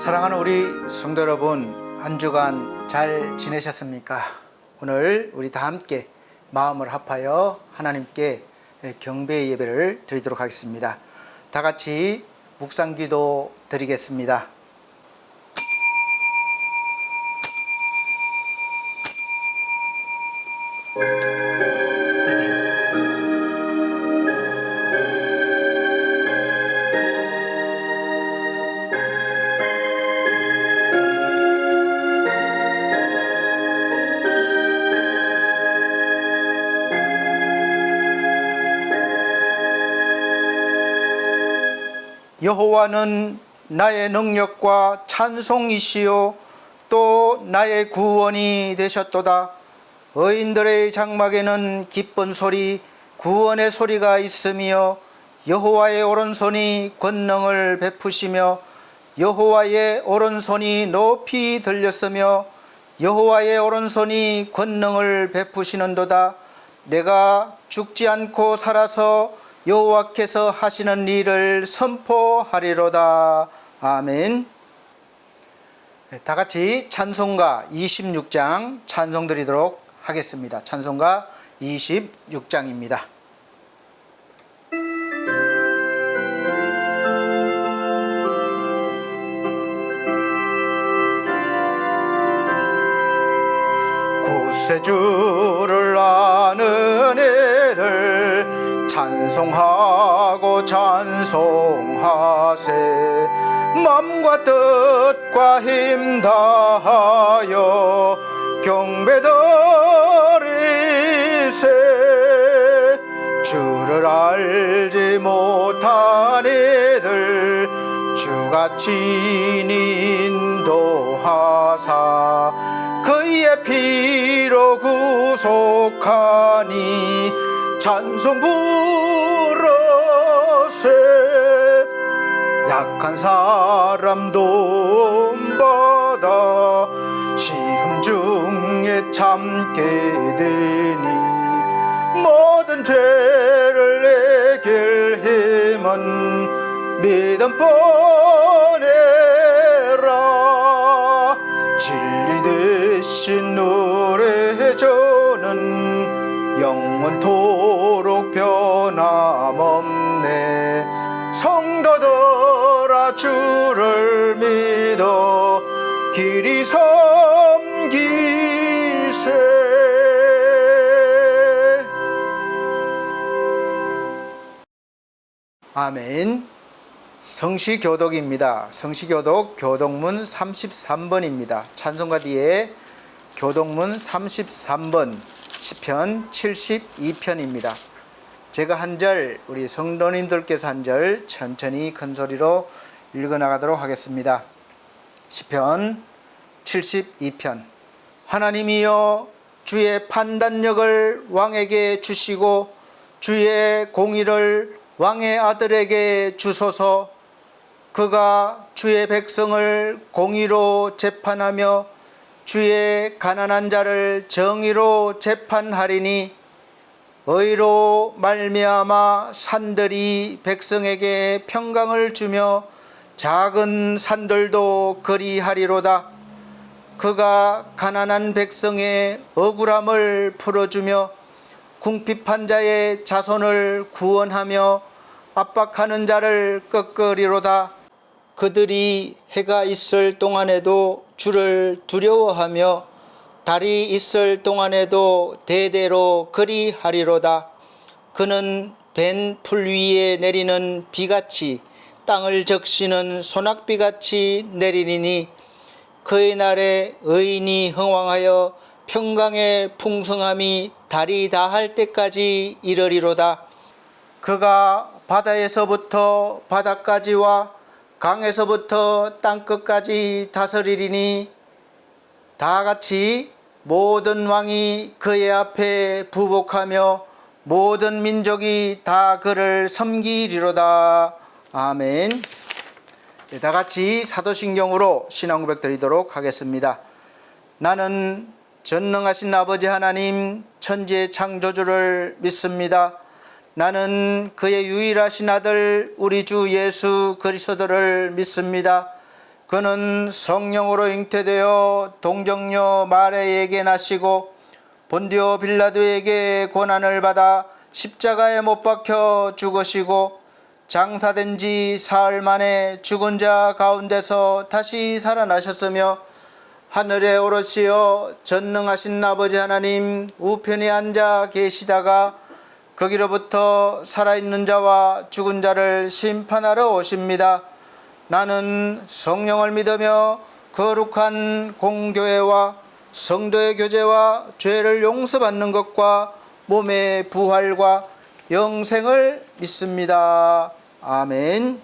사랑하는 우리 성도 여러분, 한 주간 잘 지내셨습니까? 오늘 우리 다 함께 마음을 합하여 하나님께 경배의 예배를 드리도록 하겠습니다. 다 같이 묵상기도 드리겠습니다. 여호와는 나의 능력과 찬송이시요 또 나의 구원이 되셨도다. 의인들의 장막에는 기쁜 소리, 구원의 소리가 있으며 여호와의 오른손이 권능을 베푸시며 여호와의 오른손이 높이 들렸으며 여호와의 오른손이 권능을 베푸시는도다. 내가 죽지 않고 살아서 여호와께서 하시는 일을 선포하리로다. 아멘. 다 같이 찬송가 26장 찬송 드리도록 하겠습니다. 찬송가 26장입니다. 구세주를 아는 애들 찬송하고 찬송하세. 맘과 뜻과 힘 다하여 경배드리세. 주를 알지 못한 이들 주같이 인도하사 그의 피로 구속하니 찬송 부르세. 약한 사람 도움받아 시험 중에 참게 되니 모든 죄를 해결함은 믿음 보내라. 진리 대신 노래조는 영원토록 변함없네. 성도들아 주를 믿어 길이 섬기세. 아멘. 성시교독입니다. 성시교독 교독문 33번입니다. 찬송가 뒤에 교독문 33번 시편 72편입니다. 제가 한 절, 우리 성도님들께서 한 절 천천히 큰 소리로 읽어나가도록 하겠습니다. 시편 72편. 하나님이여 주의 판단력을 왕에게 주시고 주의 공의를 왕의 아들에게 주소서. 그가 주의 백성을 공의로 재판하며 주의 가난한 자를 정의로 재판하리니 의로 말미암아 산들이 백성에게 평강을 주며 작은 산들도 그리하리로다. 그가 가난한 백성의 억울함을 풀어주며 궁핍한 자의 자손을 구원하며 압박하는 자를 꺾으리로다. 그들이 해가 있을 동안에도 주를 두려워하며 달이 있을 동안에도 대대로 그리하리로다. 그는 벤 풀 위에 내리는 비같이 땅을 적시는 소낙비같이 내리니 그의 날에 의인이 흥왕하여 평강의 풍성함이 달이 다할 때까지 이르리로다. 그가 바다에서부터 바다까지와 강에서부터 땅끝까지 다스리리니 다같이 모든 왕이 그의 앞에 부복하며 모든 민족이 다 그를 섬기리로다. 아멘. 다같이 사도신경으로 신앙고백 드리도록 하겠습니다. 나는 전능하신 아버지 하나님 천지의 창조주를 믿습니다. 나는 그의 유일하신 아들 우리 주 예수 그리스도를 믿습니다. 그는 성령으로 잉태되어 동정녀 마리아에게 나시고 본디오 빌라도에게 고난을 받아 십자가에 못 박혀 죽으시고 장사된 지 사흘 만에 죽은 자 가운데서 다시 살아나셨으며 하늘에 오르시어 전능하신 아버지 하나님 우편에 앉아 계시다가 거기로부터 살아있는 자와 죽은 자를 심판하러 오십니다. 나는 성령을 믿으며 거룩한 공교회와 성도의 교제와 죄를 용서받는 것과 몸의 부활과 영생을 믿습니다. 아멘.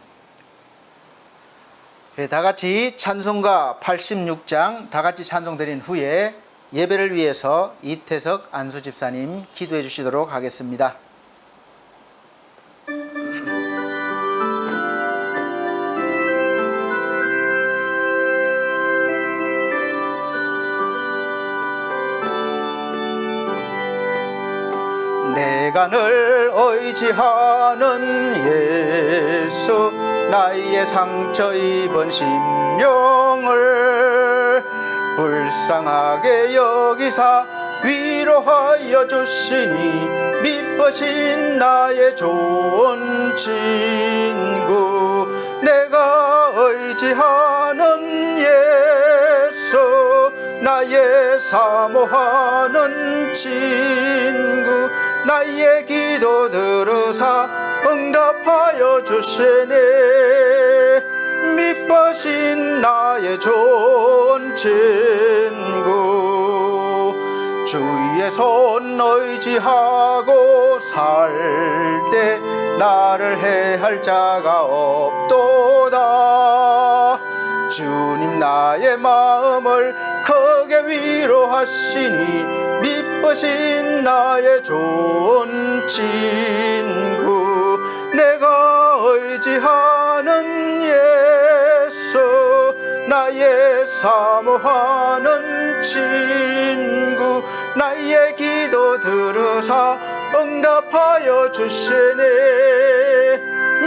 다 같이 찬송가 86장 다 같이 찬송 드린 후에 예배를 위해서 이태석 안수 집사님 기도해 주시도록 하겠습니다. 내가 늘 의지하는 예수 나의 상처 입은 심령을 불쌍하게 여기사 위로하여 주시니 미쁘신 나의 좋은 친구 내가 의지하는 예수 나의 사모하는 친구 나의 기도 들으사 응답하여 주시네 미쁘신 나의 좋은 친구 주의 손 의지하고 살 때 나를 해할 자가 없도다 주님 나의 마음을 크게 위로하시니 미쁘신 나의 좋은 친구 내가 의지하는 예수 나의 사모하는 친구 나의 기도 들으사 응답하여 주시네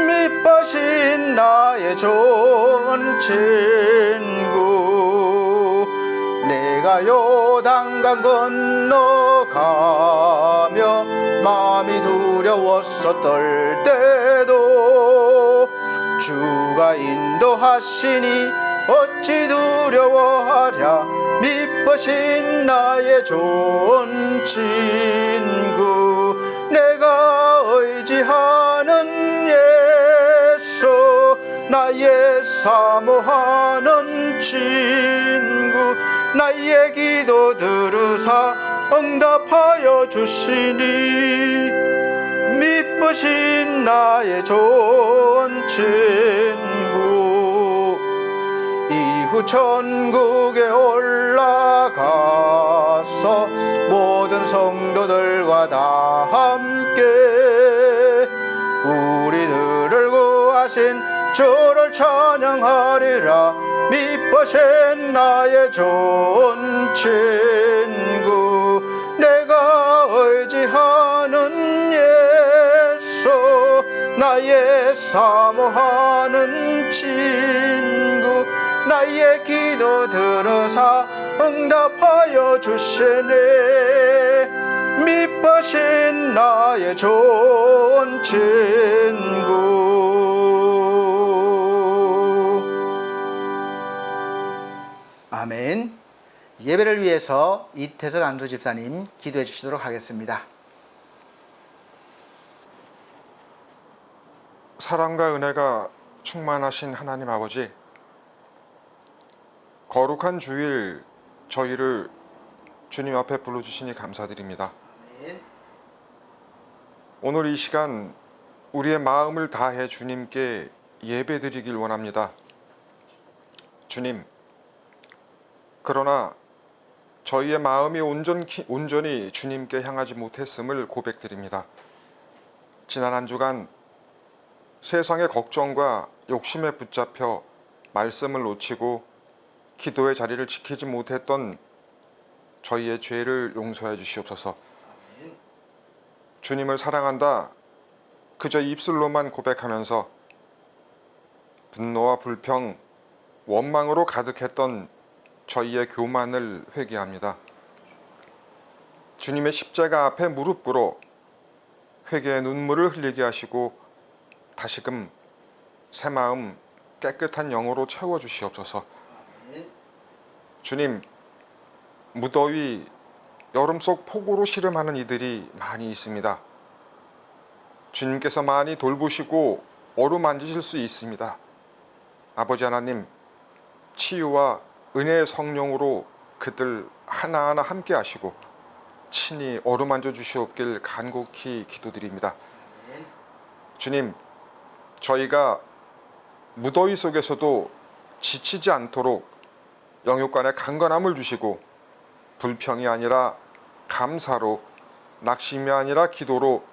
미쁘신 나의 좋은 친구 내가 요단강 건너가며 마음이 두려웠었을 때도 주가 인도하시니 어찌 두려워하랴 미쁘신 나의 좋은 친구 내가 의지하는 예수 나의 사모하는 친구 나의 기도 들으사 응답하여 주시니 미쁘신 나의 좋은 친구 이후 천국에 올라가서 모든 성도들과 다 함께 우리들을 구하신 주를 찬양하리라 미쁘신 나의 좋은 친구 내가 의지하는 예수 나의 사모하는 친구 나의 기도 들으사 응답하여 주시네 미쁘신 나의 좋은 친구 아멘. 예배를 위해서 이태석 안수 집사님 기도해 주시도록 하겠습니다. 사랑과 은혜가 충만하신 하나님 아버지, 거룩한 주일 저희를 주님 앞에 불러주시니 감사드립니다. 아멘. 오늘 이 시간 우리의 마음을 다해 주님께 예배드리길 원합니다. 주님, 그러나 저희의 마음이 온전히 주님께 향하지 못했음을 고백드립니다. 지난 한 주간 세상의 걱정과 욕심에 붙잡혀 말씀을 놓치고 기도의 자리를 지키지 못했던 저희의 죄를 용서해 주시옵소서. 주님을 사랑한다 그저 입술로만 고백하면서 분노와 불평, 원망으로 가득했던 저희의 교만을 회개합니다. 주님의 십자가 앞에 무릎 꿇어 회개의 눈물을 흘리게 하시고 다시금 새 마음 깨끗한 영으로 채워주시옵소서. 주님, 무더위, 여름 속 폭우로 씨름하는 이들이 많이 있습니다. 주님께서 많이 돌보시고 어루만지실 수 있습니다. 아버지 하나님, 치유와 은혜의 성령으로 그들 하나하나 함께 하시고 친히 어루만져 주시옵길 간곡히 기도드립니다. 주님, 저희가 무더위 속에서도 지치지 않도록 영육간에 강건함을 주시고 불평이 아니라 감사로, 낙심이 아니라 기도로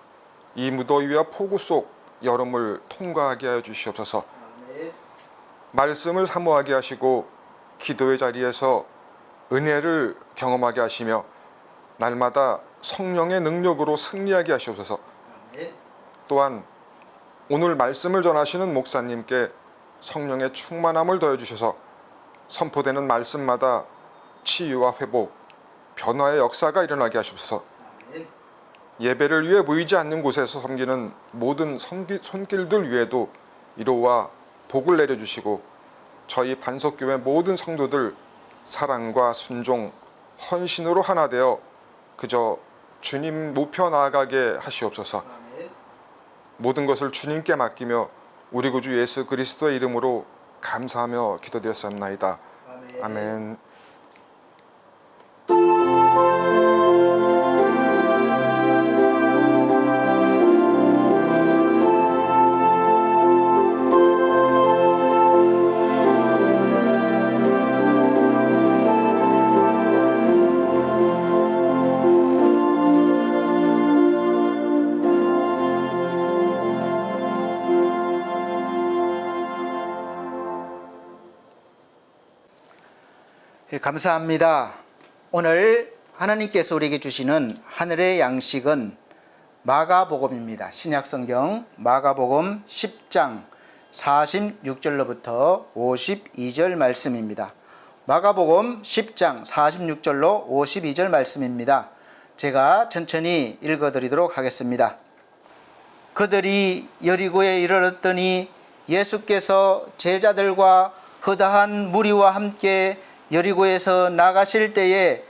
이 무더위와 폭우 속 여름을 통과하게 하여 주시옵소서. 말씀을 사모하게 하시고 기도의 자리에서 은혜를 경험하게 하시며 날마다 성령의 능력으로 승리하게 하시옵소서. 또한 오늘 말씀을 전하시는 목사님께 성령의 충만함을 더해주셔서 선포되는 말씀마다 치유와 회복, 변화의 역사가 일어나게 하시옵소서. 예배를 위해 보이지 않는 곳에서 섬기는 모든 손길들 위에도 위로와 복을 내려주시고 저희 반석교회 모든 성도들 사랑과 순종, 헌신으로 하나 되어 그저 주님 높여 나아가게 하시옵소서. 모든 것을 주님께 맡기며 우리 구주 예수 그리스도의 이름으로 감사하며 기도드렸사옵나이다. 아멘. 감사합니다. 오늘 하나님께서 우리에게 주시는 하늘의 양식은 마가복음입니다. 신약성경 마가복음 10장 46절로부터 52절 말씀입니다. 마가복음 10장 46절로 52절 말씀입니다. 제가 천천히 읽어드리도록 하겠습니다. 그들이 여리고에 이르렀더니 예수께서 제자들과 허다한 무리와 함께 여리고에서 나가실 때에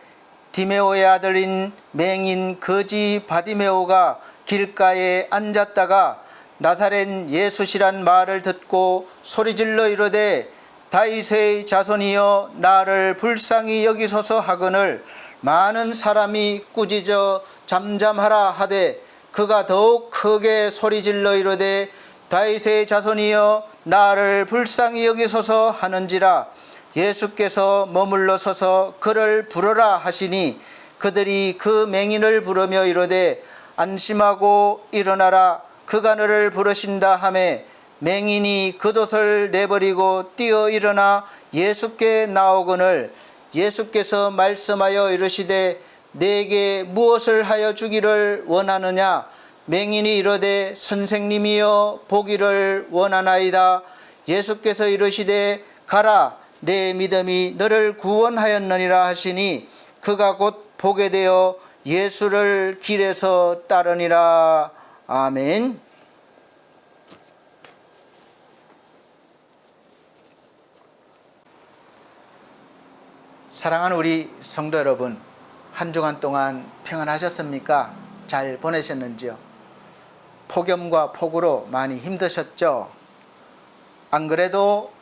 디메오의 아들인 맹인 거지 바디메오가 길가에 앉았다가 나사렛 예수시란 말을 듣고 소리질러 이르되 다윗의 자손이여 나를 불쌍히 여기소서 하거늘 많은 사람이 꾸짖어 잠잠하라 하되 그가 더욱 크게 소리질러 이르되 다윗의 자손이여 나를 불쌍히 여기소서 하는지라 예수께서 머물러 서서 그를 부르라 하시니 그들이 그 맹인을 부르며 이르되 안심하고 일어나라 그가 너를 부르신다 하매 맹인이 겉옷을 내버리고 뛰어 일어나 예수께 나오거늘 예수께서 말씀하여 이르시되 내게 무엇을 하여 주기를 원하느냐 맹인이 이르되 선생님이여 보기를 원하나이다 예수께서 이르시되 가라 내 믿음이 너를 구원하였느니라 하시니 그가 곧 보게 되어 예수를 길에서 따르니라. 아멘. 사랑하는 우리 성도 여러분, 한 주간 동안 평안하셨습니까? 잘 보내셨는지요? 폭염과 폭우로 많이 힘드셨죠? 안 그래도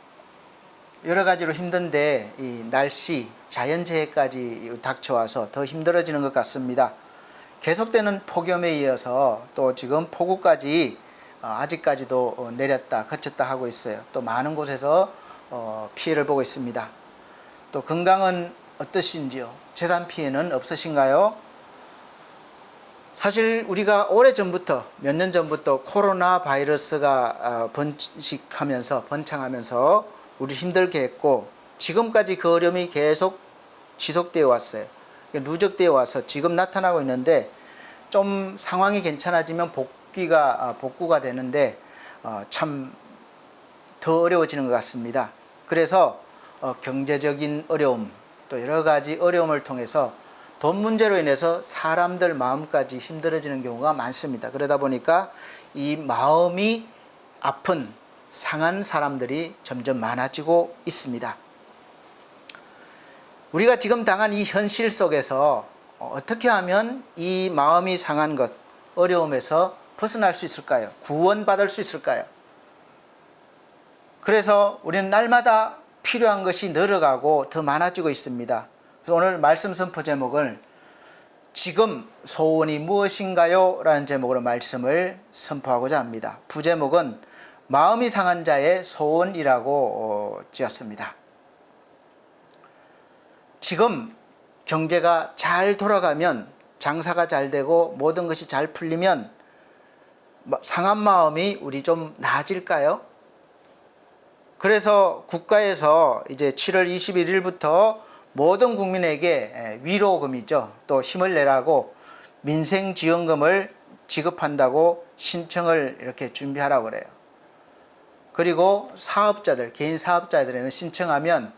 여러 가지로 힘든데 이 날씨, 자연재해까지 닥쳐와서 더 힘들어지는 것 같습니다. 계속되는 폭염에 이어서 또 지금 폭우까지 아직까지도 내렸다 그쳤다 하고 있어요. 또 많은 곳에서 피해를 보고 있습니다. 또 건강은 어떠신지요? 재단 피해는 없으신가요? 사실 우리가 오래전부터 몇 년 전부터 코로나 바이러스가 번창하면서 우리 힘들게 했고 지금까지 그 어려움이 계속 지속되어 왔어요. 누적되어 와서 지금 나타나고 있는데 좀 상황이 괜찮아지면 복구가 되는데 참 더 어려워지는 것 같습니다. 그래서 경제적인 어려움 또 여러 가지 어려움을 통해서 돈 문제로 인해서 사람들 마음까지 힘들어지는 경우가 많습니다. 그러다 보니까 이 마음이 아픈 상한 사람들이 점점 많아지고 있습니다. 우리가 지금 당한 이 현실 속에서 어떻게 하면 이 마음이 상한 것, 어려움에서 벗어날 수 있을까요? 구원받을 수 있을까요? 그래서 우리는 날마다 필요한 것이 늘어가고 더 많아지고 있습니다. 그래서 오늘 말씀 선포 제목을 지금 소원이 무엇인가요? 라는 제목으로 말씀을 선포하고자 합니다. 부제목은 마음이 상한 자의 소원이라고 지었습니다. 지금 경제가 잘 돌아가면, 장사가 잘 되고 모든 것이 잘 풀리면 상한 마음이 우리 좀 나아질까요? 그래서 국가에서 이제 7월 21일부터 모든 국민에게 위로금이죠. 또 힘을 내라고 민생지원금을 지급한다고 신청을 이렇게 준비하라고 그래요. 그리고 사업자들, 개인 사업자들에는 신청하면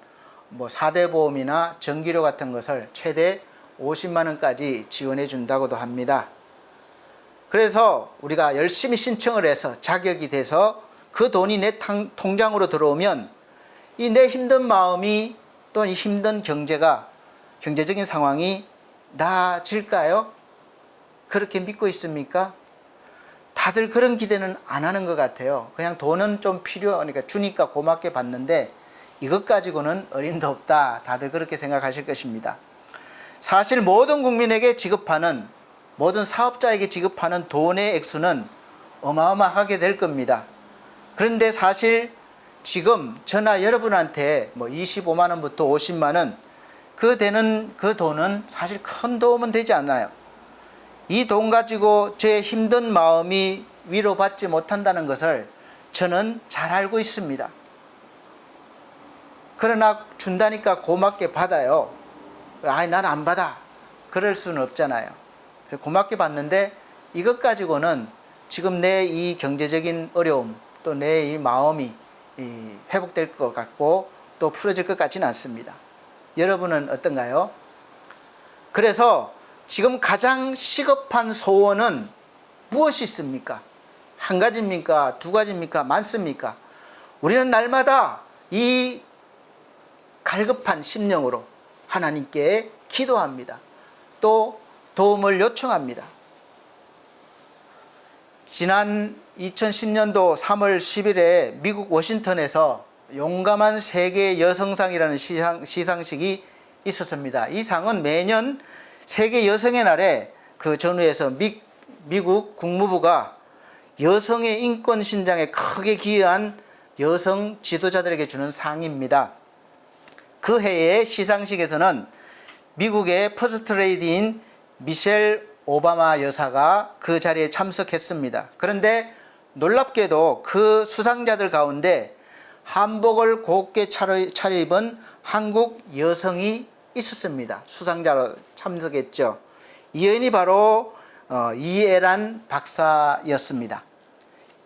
뭐 4대 보험이나 전기료 같은 것을 최대 50만 원까지 지원해 준다고도 합니다. 그래서 우리가 열심히 신청을 해서 자격이 돼서 그 돈이 내 통장으로 들어오면 이 내 힘든 마음이 또 이 힘든 경제적인 상황이 나아질까요? 그렇게 믿고 있습니까? 다들 그런 기대는 안 하는 것 같아요. 그냥 돈은 좀 필요하니까 주니까 고맙게 받는데 이것 가지고는 어림도 없다. 다들 그렇게 생각하실 것입니다. 사실 모든 국민에게 지급하는, 모든 사업자에게 지급하는 돈의 액수는 어마어마하게 될 겁니다. 그런데 사실 지금 저나 여러분한테 뭐 25만 원부터 50만 원 그 돈은 사실 큰 도움은 되지 않아요. 이 돈 가지고 제 힘든 마음이 위로받지 못한다는 것을 저는 잘 알고 있습니다. 그러나 준다니까 고맙게 받아요. 아니 난 안 받아. 그럴 수는 없잖아요. 고맙게 받는데 이것 가지고는 지금 내 이 경제적인 어려움 또 내 이 마음이 회복될 것 같고 또 풀어질 것 같지는 않습니다. 여러분은 어떤가요? 그래서 지금 가장 시급한 소원은 무엇이 있습니까? 한 가지입니까? 두 가지입니까? 많습니까? 우리는 날마다 이 갈급한 심령으로 하나님께 기도합니다. 또 도움을 요청합니다. 지난 2010년도 3월 10일에 미국 워싱턴에서 용감한 세계 여성상이라는 시상식이 있었습니다. 이 상은 매년 세계 여성의 날에 그 전후에서 미국 국무부가 여성의 인권 신장에 크게 기여한 여성 지도자들에게 주는 상입니다. 그 해의 시상식에서는 미국의 퍼스트 레이디인 미셸 오바마 여사가 그 자리에 참석했습니다. 그런데 놀랍게도 그 수상자들 가운데 한복을 곱게 차려입은 한국 여성이 있었습니다. 수상자로 참석했죠. 이 여인이 바로 이애란 박사였습니다.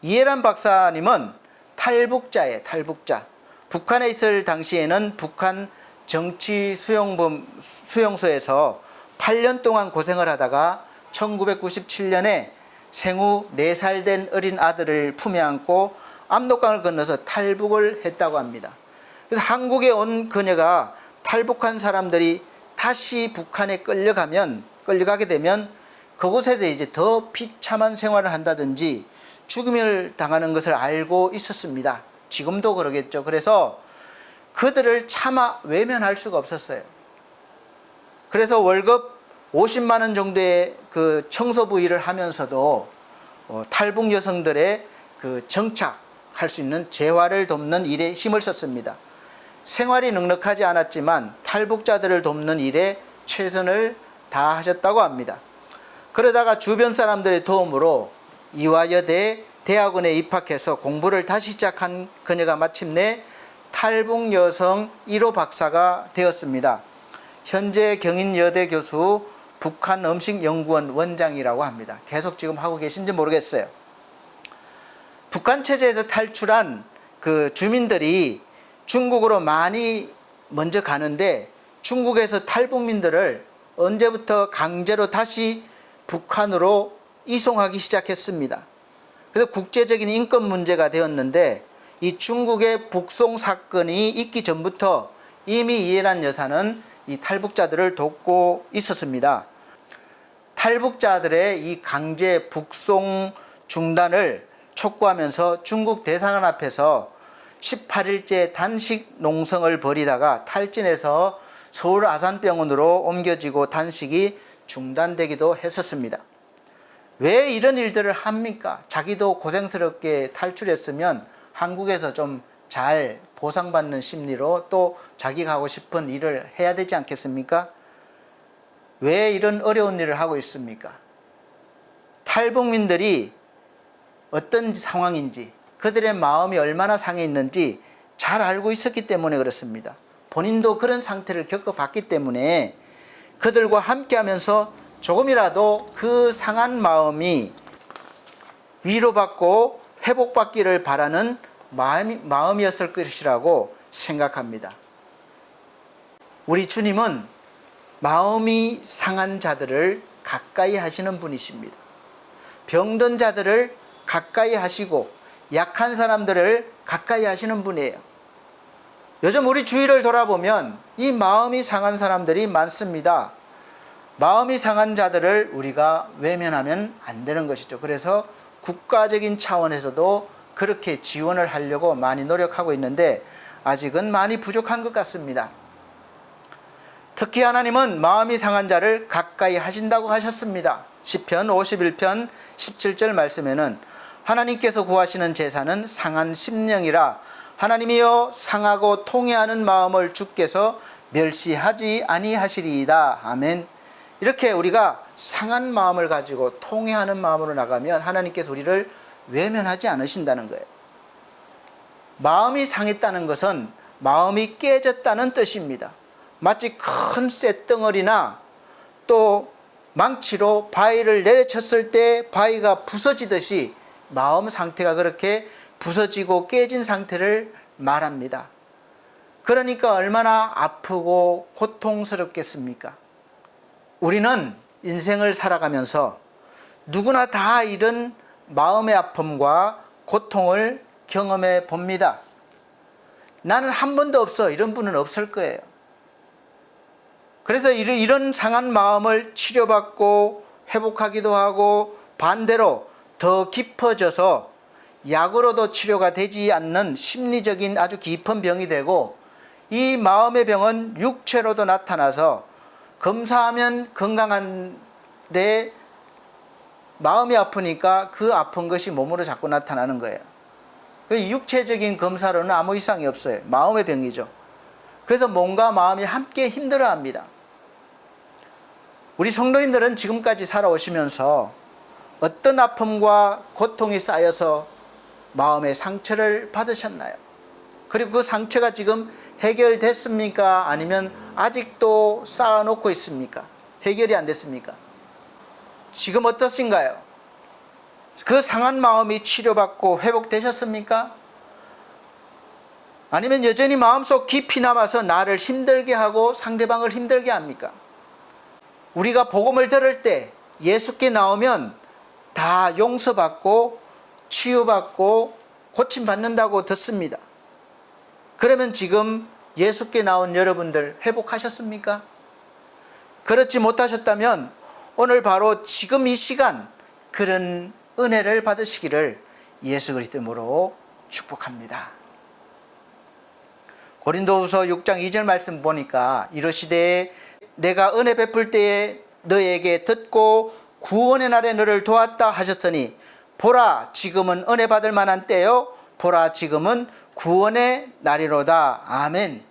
이애란 박사님은 탈북자예요. 탈북자. 북한에 있을 당시에는 북한 정치 수용소에서 8년 동안 고생을 하다가 1997년에 생후 4살 된 어린 아들을 품에 안고 압록강을 건너서 탈북을 했다고 합니다. 그래서 한국에 온 그녀가 탈북한 사람들이 다시 북한에 끌려가게 되면 그곳에서 이제 더 비참한 생활을 한다든지 죽음을 당하는 것을 알고 있었습니다. 지금도 그러겠죠. 그래서 그들을 차마 외면할 수가 없었어요. 그래서 월급 50만 원 정도의 그 청소부 일을 하면서도 탈북 여성들의 그 정착할 수 있는 재활을 돕는 일에 힘을 썼습니다. 생활이 넉넉하지 않았지만 탈북자들을 돕는 일에 최선을 다하셨다고 합니다. 그러다가 주변 사람들의 도움으로 이화여대 대학원에 입학해서 공부를 다시 시작한 그녀가 마침내 탈북 여성 1호 박사가 되었습니다. 현재 경인여대 교수, 북한음식연구원 원장이라고 합니다. 계속 지금 하고 계신지 모르겠어요. 북한 체제에서 탈출한 그 주민들이 중국으로 많이 먼저 가는데 중국에서 탈북민들을 언제부터 강제로 다시 북한으로 이송하기 시작했습니다. 그래서 국제적인 인권 문제가 되었는데 이 중국의 북송 사건이 있기 전부터 이미 이해란 여사는 이 탈북자들을 돕고 있었습니다. 탈북자들의 이 강제 북송 중단을 촉구하면서 중국 대사관 앞에서 18일째 단식 농성을 벌이다가 탈진해서 서울 아산병원으로 옮겨지고 단식이 중단되기도 했었습니다. 왜 이런 일들을 합니까? 자기도 고생스럽게 탈출했으면 한국에서 좀 잘 보상받는 심리로 또 자기가 하고 싶은 일을 해야 되지 않겠습니까? 왜 이런 어려운 일을 하고 있습니까? 탈북민들이 어떤 상황인지 그들의 마음이 얼마나 상해 있는지 잘 알고 있었기 때문에 그렇습니다. 본인도 그런 상태를 겪어봤기 때문에 그들과 함께하면서 조금이라도 그 상한 마음이 위로받고 회복받기를 바라는 마음이었을 것이라고 생각합니다. 우리 주님은 마음이 상한 자들을 가까이 하시는 분이십니다. 병든 자들을 가까이 하시고 약한 사람들을 가까이 하시는 분이에요. 요즘 우리 주위를 돌아보면 이 마음이 상한 사람들이 많습니다. 마음이 상한 자들을 우리가 외면하면 안 되는 것이죠. 그래서 국가적인 차원에서도 그렇게 지원을 하려고 많이 노력하고 있는데 아직은 많이 부족한 것 같습니다. 특히 하나님은 마음이 상한 자를 가까이 하신다고 하셨습니다. 시편 51편 17절 말씀에는 하나님께서 구하시는 제사는 상한 심령이라 하나님이여 상하고 통회하는 마음을 주께서 멸시하지 아니하시리이다. 아멘. 이렇게 우리가 상한 마음을 가지고 통회하는 마음으로 나가면 하나님께서 우리를 외면하지 않으신다는 거예요. 마음이 상했다는 것은 마음이 깨졌다는 뜻입니다. 마치 큰 쇳덩어리나 또 망치로 바위를 내려쳤을 때 바위가 부서지듯이 마음 상태가 그렇게 부서지고 깨진 상태를 말합니다. 그러니까 얼마나 아프고 고통스럽겠습니까? 우리는 인생을 살아가면서 누구나 다 이런 마음의 아픔과 고통을 경험해 봅니다. 나는 한 번도 없어. 이런 분은 없을 거예요. 그래서 이런 상한 마음을 치료받고 회복하기도 하고 반대로 더 깊어져서 약으로도 치료가 되지 않는 심리적인 아주 깊은 병이 되고 이 마음의 병은 육체로도 나타나서 검사하면 건강한데 마음이 아프니까 그 아픈 것이 몸으로 자꾸 나타나는 거예요. 육체적인 검사로는 아무 이상이 없어요. 마음의 병이죠. 그래서 몸과 마음이 함께 힘들어합니다. 우리 성도님들은 지금까지 살아오시면서 어떤 아픔과 고통이 쌓여서 마음의 상처를 받으셨나요? 그리고 그 상처가 지금 해결됐습니까? 아니면 아직도 쌓아놓고 있습니까? 해결이 안 됐습니까? 지금 어떠신가요? 그 상한 마음이 치료받고 회복되셨습니까? 아니면 여전히 마음속 깊이 남아서 나를 힘들게 하고 상대방을 힘들게 합니까? 우리가 복음을 들을 때 예수께 나오면 다 용서받고 치유받고 고침받는다고 듣습니다. 그러면 지금 예수께 나온 여러분들 회복하셨습니까? 그렇지 못하셨다면 오늘 바로 지금 이 시간 그런 은혜를 받으시기를 예수 그리스도 이름으로 축복합니다. 고린도후서 6장 2절 말씀 보니까 이르시되 내가 은혜 베풀 때에 너에게 듣고 구원의 날에 너를 도왔다 하셨으니 보라 지금은 은혜 받을 만한 때요 보라 지금은 구원의 날이로다. 아멘.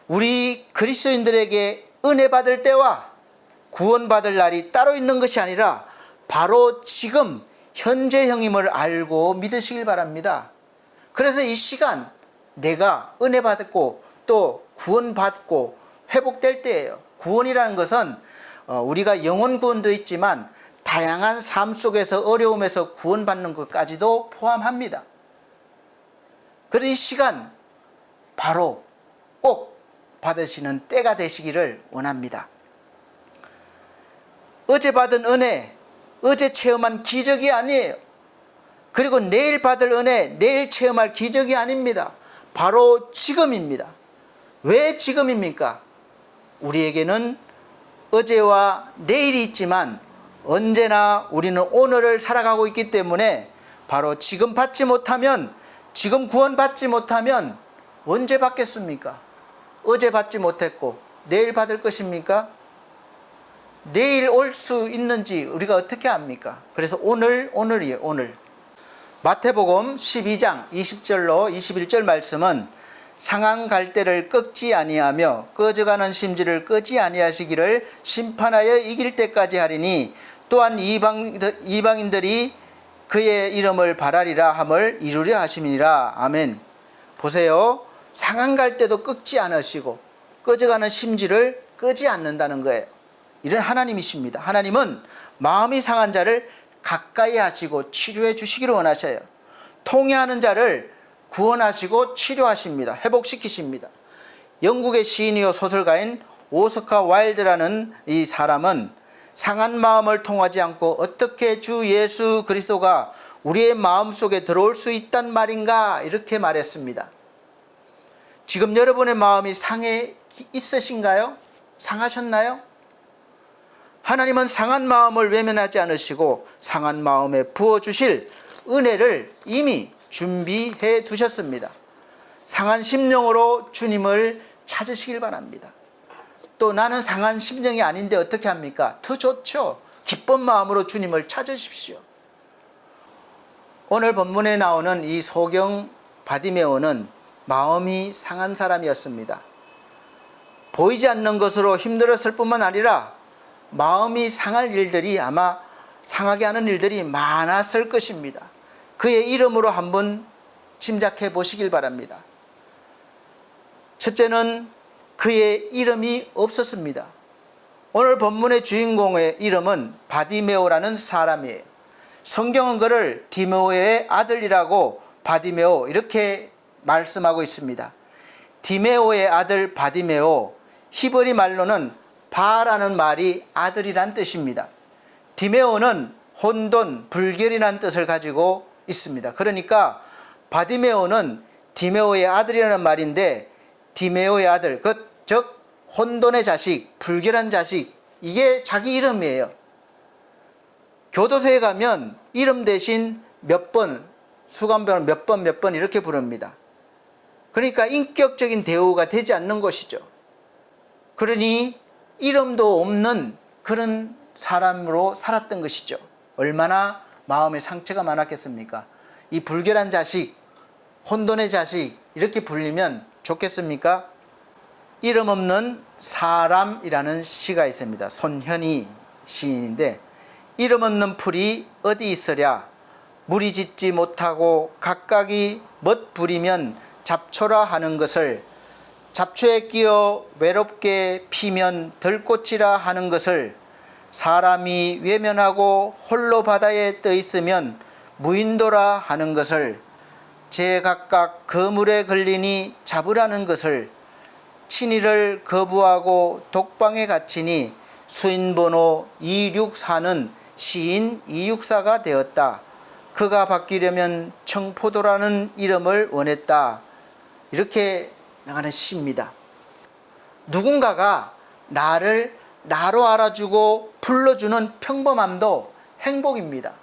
우리 그리스도인들에게 은혜 받을 때와 구원받을 날이 따로 있는 것이 아니라 바로 지금 현재형임을 알고 믿으시길 바랍니다. 그래서 이 시간 내가 은혜 받고 또 구원받고 회복될 때예요. 구원이라는 것은 우리가 영혼 구원도 있지만 다양한 삶 속에서 어려움에서 구원받는 것까지도 포함합니다. 그래서 이 시간 바로 꼭 받으시는 때가 되시기를 원합니다. 어제 받은 은혜, 어제 체험한 기적이 아니에요. 그리고 내일 받을 은혜, 내일 체험할 기적이 아닙니다. 바로 지금입니다. 왜 지금입니까? 우리에게는 어제와 내일이 있지만 언제나 우리는 오늘을 살아가고 있기 때문에 바로 지금 받지 못하면, 지금 구원받지 못하면 언제 받겠습니까? 어제 받지 못했고 내일 받을 것입니까? 내일 올 수 있는지 우리가 어떻게 압니까? 그래서 오늘이에요. 오늘. 마태복음 12장 20절로 21절 말씀은 상한 갈대를 꺾지 아니하며 꺼져가는 심지를 끄지 아니하시기를 심판하여 이길 때까지 하리니 또한 이방인들이 그의 이름을 바라리라 함을 이루려 하심이니라. 아멘. 보세요. 상한 갈대도 꺾지 않으시고 꺼져가는 심지를 끄지 않는다는 거예요. 이런 하나님이십니다. 하나님은 마음이 상한 자를 가까이 하시고 치료해 주시기를 원하셔요. 통해하는 자를 구원하시고 치료하십니다. 회복시키십니다. 영국의 시인이요 소설가인 오스카 와일드라는 이 사람은 상한 마음을 통하지 않고 어떻게 주 예수 그리스도가 우리의 마음속에 들어올 수 있단 말인가 이렇게 말했습니다. 지금 여러분의 마음이 상해 있으신가요? 상하셨나요? 하나님은 상한 마음을 외면하지 않으시고 상한 마음에 부어주실 은혜를 이미 준비해 두셨습니다. 상한 심령으로 주님을 찾으시길 바랍니다. 또 나는 상한 심령이 아닌데 어떻게 합니까? 더 좋죠. 기쁜 마음으로 주님을 찾으십시오. 오늘 본문에 나오는 이 소경 바디메오는 마음이 상한 사람이었습니다. 보이지 않는 것으로 힘들었을 뿐만 아니라 마음이 상할 일들이 아마 상하게 하는 일들이 많았을 것입니다. 그의 이름으로 한번 짐작해 보시길 바랍니다. 첫째는 그의 이름이 없었습니다. 오늘 본문의 주인공의 이름은 바디메오라는 사람이에요. 성경은 그를 디메오의 아들이라고 바디메오 이렇게 말씀하고 있습니다. 디메오의 아들 바디메오, 히브리 말로는 바라는 말이 아들이란 뜻입니다. 디메오는 혼돈, 불결이라는 뜻을 가지고 있습니다. 그러니까 바디메오는 디메오의 아들이라는 말인데 디메오의 아들, 즉 혼돈의 자식, 불결한 자식, 이게 자기 이름이에요. 교도소에 가면 이름 대신 몇 번, 수감병을 몇 번 이렇게 부릅니다. 그러니까 인격적인 대우가 되지 않는 것이죠. 그러니 이름도 없는 그런 사람으로 살았던 것이죠. 얼마나 마음에 상처가 많았겠습니까? 이 불결한 자식, 혼돈의 자식 이렇게 불리면 좋겠습니까? 이름 없는 사람이라는 시가 있습니다. 손현희 시인인데 이름 없는 풀이 어디 있으랴 무리 짓지 못하고 각각이 멋부리면 잡초라 하는 것을 잡초에 끼어 외롭게 피면 들꽃이라 하는 것을 사람이 외면하고 홀로 바다에 떠 있으면 무인도라 하는 것을 제각각 그물에 걸리니 잡으라는 것을 친이를 거부하고 독방에 갇히니 수인번호 264는 시인 264가 되었다. 그가 바뀌려면 청포도라는 이름을 원했다. 이렇게 나가는 시입니다. 누군가가 나를 나로 알아주고 불러주는 평범함도 행복입니다.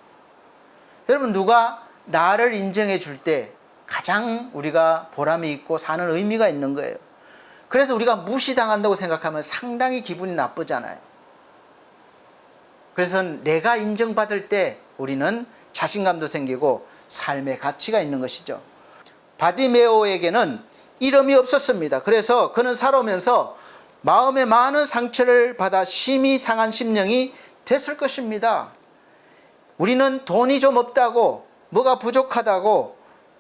여러분, 누가 나를 인정해 줄 때 가장 우리가 보람이 있고 사는 의미가 있는 거예요. 그래서 우리가 무시당한다고 생각하면 상당히 기분이 나쁘잖아요. 그래서 내가 인정받을 때 우리는 자신감도 생기고 삶의 가치가 있는 것이죠. 바디메오에게는 이름이 없었습니다. 그래서 그는 살아오면서 마음에 많은 상처를 받아 심히 상한 심령이 됐을 것입니다. 우리는 돈이 좀 없다고, 뭐가 부족하다고,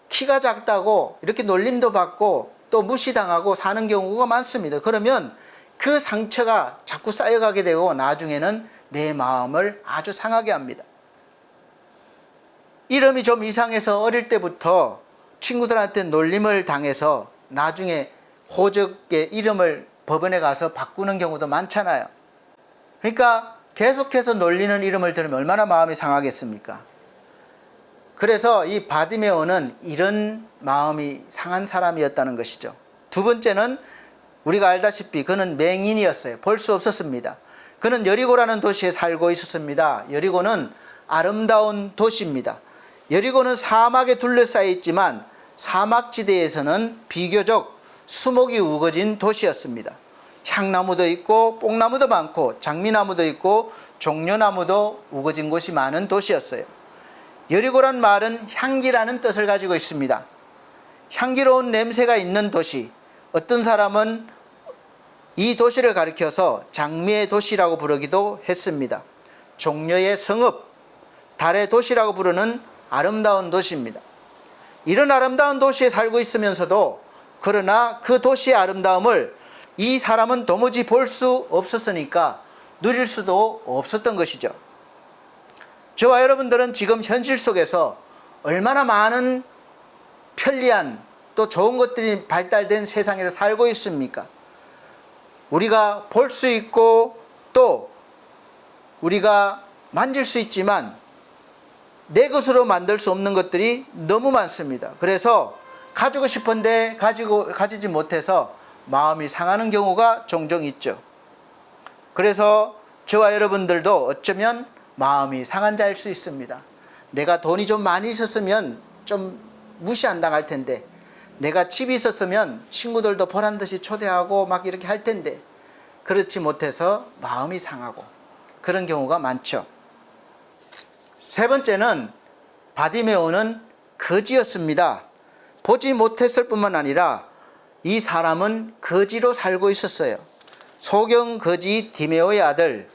키가 작다고 이렇게 놀림도 받고 또 무시당하고 사는 경우가 많습니다. 그러면 그 상처가 자꾸 쌓여가게 되고 나중에는 내 마음을 아주 상하게 합니다. 이름이 좀 이상해서 어릴 때부터 친구들한테 놀림을 당해서 나중에 호적의 이름을 법원에 가서 바꾸는 경우도 많잖아요. 그러니까 계속해서 놀리는 이름을 들으면 얼마나 마음이 상하겠습니까? 그래서 이 바디메오는 이런 마음이 상한 사람이었다는 것이죠. 두 번째는 우리가 알다시피 그는 맹인이었어요. 볼 수 없었습니다. 그는 여리고라는 도시에 살고 있었습니다. 여리고는 아름다운 도시입니다. 여리고는 사막에 둘러싸여 있지만 사막지대에서는 비교적 수목이 우거진 도시였습니다. 향나무도 있고 뽕나무도 많고 장미나무도 있고 종려나무도 우거진 곳이 많은 도시였어요. 여리고란 말은 향기라는 뜻을 가지고 있습니다. 향기로운 냄새가 있는 도시. 어떤 사람은 이 도시를 가리켜서 장미의 도시라고 부르기도 했습니다. 종려의 성읍, 달의 도시라고 부르는 아름다운 도시입니다. 이런 아름다운 도시에 살고 있으면서도 그러나 그 도시의 아름다움을 이 사람은 도무지 볼 수 없었으니까 누릴 수도 없었던 것이죠. 저와 여러분들은 지금 현실 속에서 얼마나 많은 편리한 또 좋은 것들이 발달된 세상에서 살고 있습니까? 우리가 볼 수 있고 또 우리가 만질 수 있지만 내 것으로 만들 수 없는 것들이 너무 많습니다. 그래서 가지고 싶은데 가지지 못해서 마음이 상하는 경우가 종종 있죠. 그래서 저와 여러분들도 어쩌면 마음이 상한 자일 수 있습니다. 내가 돈이 좀 많이 있었으면 좀 무시 안 당할 텐데, 내가 집이 있었으면 친구들도 보란 듯이 초대하고 막 이렇게 할 텐데, 그렇지 못해서 마음이 상하고 그런 경우가 많죠. 세 번째는 바디메오는 거지였습니다. 보지 못했을 뿐만 아니라 이 사람은 거지로 살고 있었어요. 소경 거지 디메오의 아들.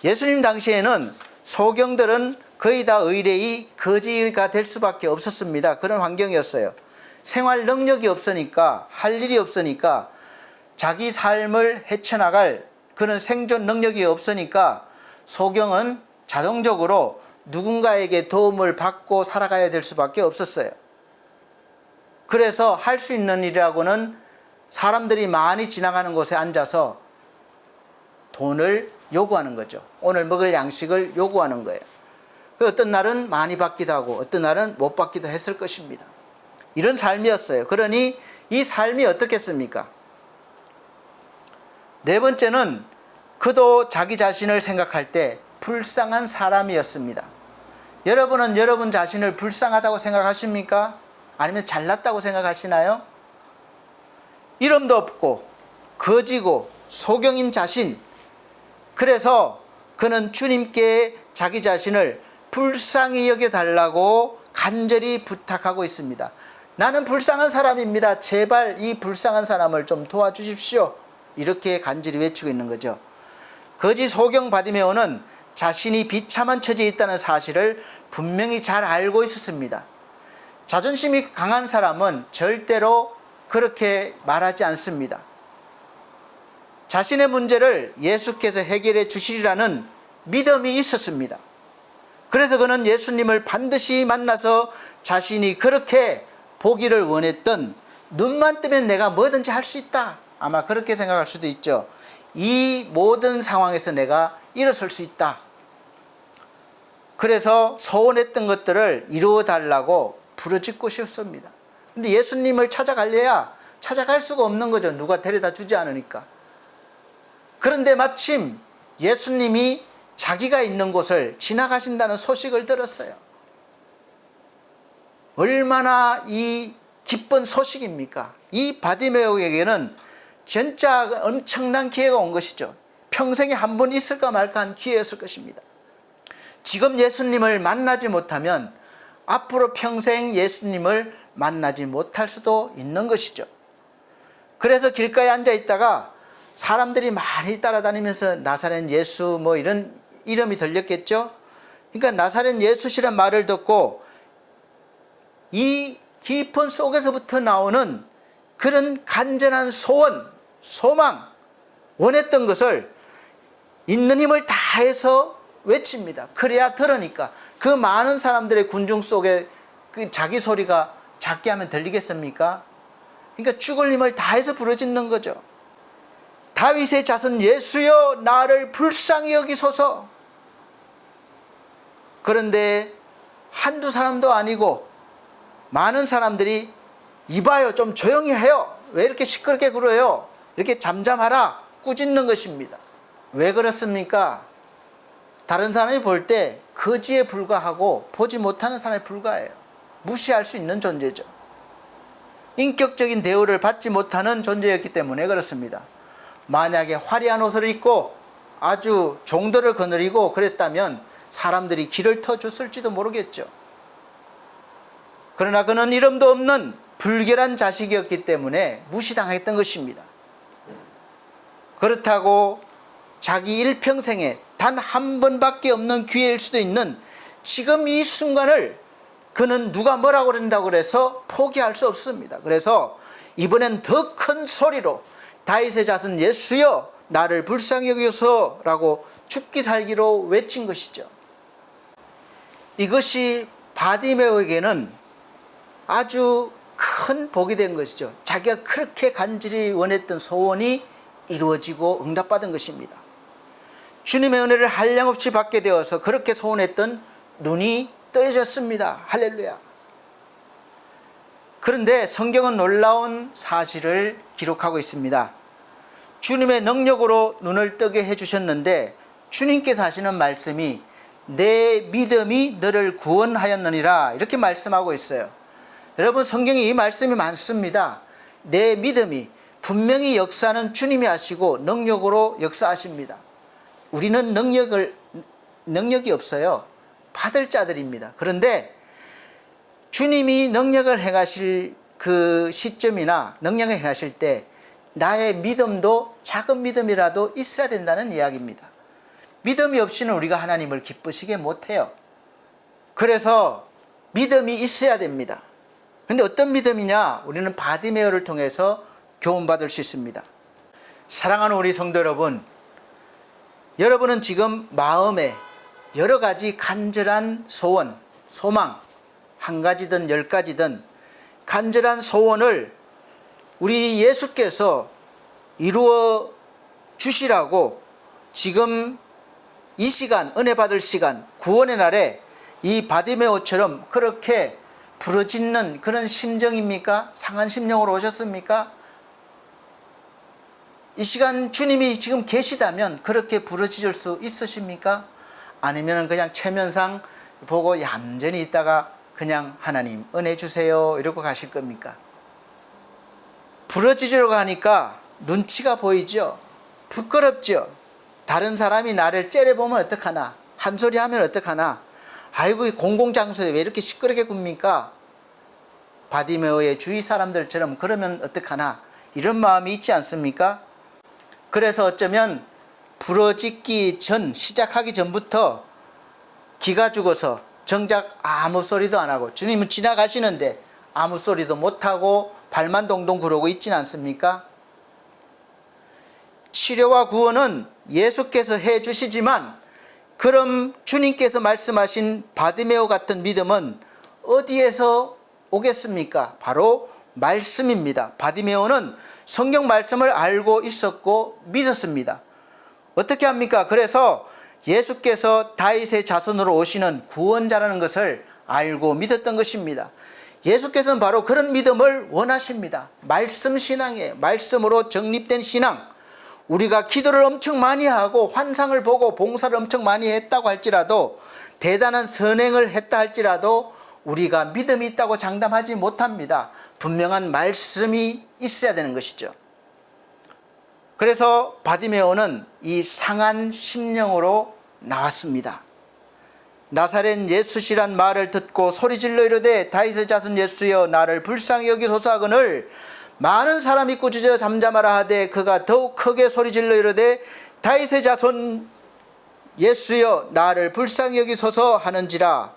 예수님 당시에는 소경들은 거의 다 의뢰이 거지가 될 수밖에 없었습니다. 그런 환경이었어요. 생활 능력이 없으니까, 할 일이 없으니까, 자기 삶을 헤쳐나갈 그런 생존 능력이 없으니까 소경은 자동적으로 누군가에게 도움을 받고 살아가야 될 수밖에 없었어요. 그래서 할 수 있는 일이라고는 사람들이 많이 지나가는 곳에 앉아서 돈을 요구하는 거죠. 오늘 먹을 양식을 요구하는 거예요. 어떤 날은 많이 받기도 하고 어떤 날은 못 받기도 했을 것입니다. 이런 삶이었어요. 그러니 이 삶이 어떻겠습니까? 네 번째는 그도 자기 자신을 생각할 때 불쌍한 사람이었습니다. 여러분은 여러분 자신을 불쌍하다고 생각하십니까? 아니면 잘났다고 생각하시나요? 이름도 없고 거지고 소경인 자신. 그래서 그는 주님께 자기 자신을 불쌍히 여겨달라고 간절히 부탁하고 있습니다. 나는 불쌍한 사람입니다. 제발 이 불쌍한 사람을 좀 도와주십시오. 이렇게 간절히 외치고 있는 거죠. 거지 소경 바디메오는 자신이 비참한 처지에 있다는 사실을 분명히 잘 알고 있었습니다. 자존심이 강한 사람은 절대로 그렇게 말하지 않습니다. 자신의 문제를 예수께서 해결해 주시리라는 믿음이 있었습니다. 그래서 그는 예수님을 반드시 만나서 자신이 그렇게 보기를 원했던, 눈만 뜨면 내가 뭐든지 할 수 있다, 아마 그렇게 생각할 수도 있죠. 이 모든 상황에서 내가 일어설 수 있다. 그래서 소원했던 것들을 이루어 달라고 부르짖고 싶습니다. 근데 예수님을 찾아가려야 찾아갈 수가 없는 거죠. 누가 데려다 주지 않으니까. 그런데 마침 예수님이 자기가 있는 곳을 지나가신다는 소식을 들었어요. 얼마나 이 기쁜 소식입니까? 이 바디메오에게는 진짜 엄청난 기회가 온 것이죠. 평생에 한 번 있을까 말까 한 기회였을 것입니다. 지금 예수님을 만나지 못하면 앞으로 평생 예수님을 만나지 못할 수도 있는 것이죠. 그래서 길가에 앉아 있다가 사람들이 많이 따라다니면서 나사렛 예수 뭐 이런 이름이 들렸겠죠. 그러니까 나사렛 예수시란 말을 듣고 이 깊은 속에서부터 나오는 그런 간절한 소원, 소망, 원했던 것을 있는 힘을 다해서 외칩니다. 그래야 들으니까. 그 많은 사람들의 군중 속에 그 자기 소리가 작게 하면 들리겠습니까? 그러니까 죽을 힘을 다해서 부르짖는 거죠. 다윗의 자손 예수여 나를 불쌍히 여기소서. 그런데 한두 사람도 아니고 많은 사람들이 이봐요 좀 조용히 해요. 왜 이렇게 시끄럽게 굴어요? 이렇게 잠잠하라 꾸짖는 것입니다. 왜 그렇습니까? 다른 사람이 볼 때 거지에 불과하고 보지 못하는 사람에 불과해요. 무시할 수 있는 존재죠. 인격적인 대우를 받지 못하는 존재였기 때문에 그렇습니다. 만약에 화려한 옷을 입고 아주 종도를 거느리고 그랬다면 사람들이 길을 터줬을지도 모르겠죠. 그러나 그는 이름도 없는 불결한 자식이었기 때문에 무시당했던 것입니다. 그렇다고 자기 일평생에 단 한 번밖에 없는 기회일 수도 있는 지금 이 순간을 그는 누가 뭐라고 그런다고 그래서 포기할 수 없습니다. 그래서 이번엔 더 큰 소리로 다윗의 자손 예수여 나를 불쌍히 여기소서라고 죽기 살기로 외친 것이죠. 이것이 바디메오에게는 아주 큰 복이 된 것이죠. 자기가 그렇게 간절히 원했던 소원이 이루어지고 응답받은 것입니다. 주님의 은혜를 한량없이 받게 되어서 그렇게 소원했던 눈이 떠져졌습니다. 할렐루야. 그런데 성경은 놀라운 사실을 기록하고 있습니다. 주님의 능력으로 눈을 뜨게 해주셨는데 주님께서 하시는 말씀이 내 믿음이 너를 구원하였느니라 이렇게 말씀하고 있어요. 여러분 성경에 이 말씀이 많습니다. 내 믿음이 분명히 역사는 주님이 하시고 능력으로 역사하십니다. 우리는 능력이 없어요. 받을 자들입니다. 그런데 주님이 능력을 행하실 그 시점이나 능력을 행하실 때 나의 믿음도 작은 믿음이라도 있어야 된다는 이야기입니다. 믿음이 없이는 우리가 하나님을 기쁘시게 못해요. 그래서 믿음이 있어야 됩니다. 그런데 어떤 믿음이냐? 우리는 바디메오를 통해서 교훈받을 수 있습니다. 사랑하는 우리 성도 여러분, 여러분은 지금 마음에 여러 가지 간절한 소원, 소망, 한 가지든 10가지든 간절한 소원을 우리 예수께서 이루어 주시라고 지금 이 시간, 은혜 받을 시간, 구원의 날에 이 바디메오처럼 그렇게 부르짖는 그런 심정입니까? 상한 심령으로 오셨습니까? 이 시간 주님이 지금 계시다면 그렇게 부르짖을 수 있으십니까? 아니면 그냥 체면상 보고 얌전히 있다가 그냥 하나님 은혜 주세요 이러고 가실 겁니까? 부르짖으려고 하니까 눈치가 보이죠? 부끄럽죠? 다른 사람이 나를 째려보면 어떡하나? 한 소리 하면 어떡하나? 아이고 공공장소에 왜 이렇게 시끄럽게 굽니까? 바디메오의 주위 사람들처럼 그러면 어떡하나? 이런 마음이 있지 않습니까? 그래서 어쩌면 부르짖기 전, 시작하기 전부터 기가 죽어서 정작 아무 소리도 안 하고 주님은 지나가시는데 아무 소리도 못하고 발만 동동 구르고 있지는 않습니까? 치료와 구원은 예수께서 해 주시지만 그럼 주님께서 말씀하신 바디메오 같은 믿음은 어디에서 오겠습니까? 바로 말씀입니다. 바디메오는 성경 말씀을 알고 있었고 믿었습니다. 어떻게 합니까? 그래서 예수께서 다윗의 자손으로 오시는 구원자라는 것을 알고 믿었던 것입니다. 예수께서는 바로 그런 믿음을 원하십니다. 말씀 신앙이에요. 말씀으로 정립된 신앙. 우리가 기도를 엄청 많이 하고 환상을 보고 봉사를 엄청 많이 했다고 할지라도 대단한 선행을 했다 할지라도 우리가 믿음이 있다고 장담하지 못합니다. 분명한 말씀이 있어야 되는 것이죠. 그래서 바디메오는 이 상한 심령으로 나왔습니다. 나사렛 예수시란 말을 듣고 소리질러 이르되 다윗의 자손 예수여 나를 불쌍히 여기소서 하거늘 많은 사람이 꾸짖어 잠잠하라 하되 그가 더욱 크게 소리질러 이르되 다윗의 자손 예수여 나를 불쌍히 여기소서 하는지라.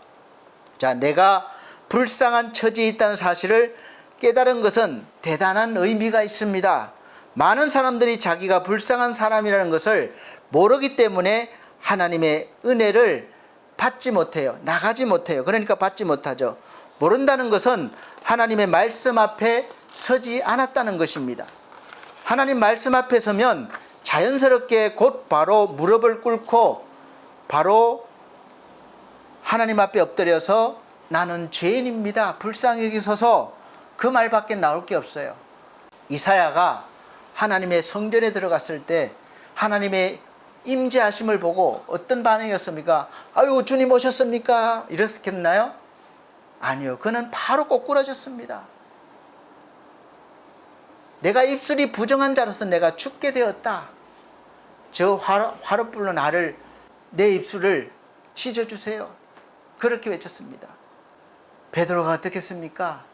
자, 내가 불쌍한 처지에 있다는 사실을 깨달은 것은 대단한 의미가 있습니다. 많은 사람들이 자기가 불쌍한 사람이라는 것을 모르기 때문에 하나님의 은혜를 받지 못해요. 나가지 못해요. 그러니까 받지 못하죠. 모른다는 것은 하나님의 말씀 앞에 서지 않았다는 것입니다. 하나님 말씀 앞에 서면 자연스럽게 곧 바로 무릎을 꿇고 바로 하나님 앞에 엎드려서 나는 죄인입니다, 불쌍히 여기소서, 그 말밖에 나올 게 없어요. 이사야가 하나님의 성전에 들어갔을 때 하나님의 임재하심을 보고 어떤 반응이었습니까? 아유, 주님 오셨습니까? 이랬겠나요? 아니요. 그는 바로 꼬꾸라졌습니다. 내가 입술이 부정한 자로서 내가 죽게 되었다. 저 화롯불로 나를, 내 입술을 찢어주세요. 그렇게 외쳤습니다. 베드로가 어떻게 했습니까?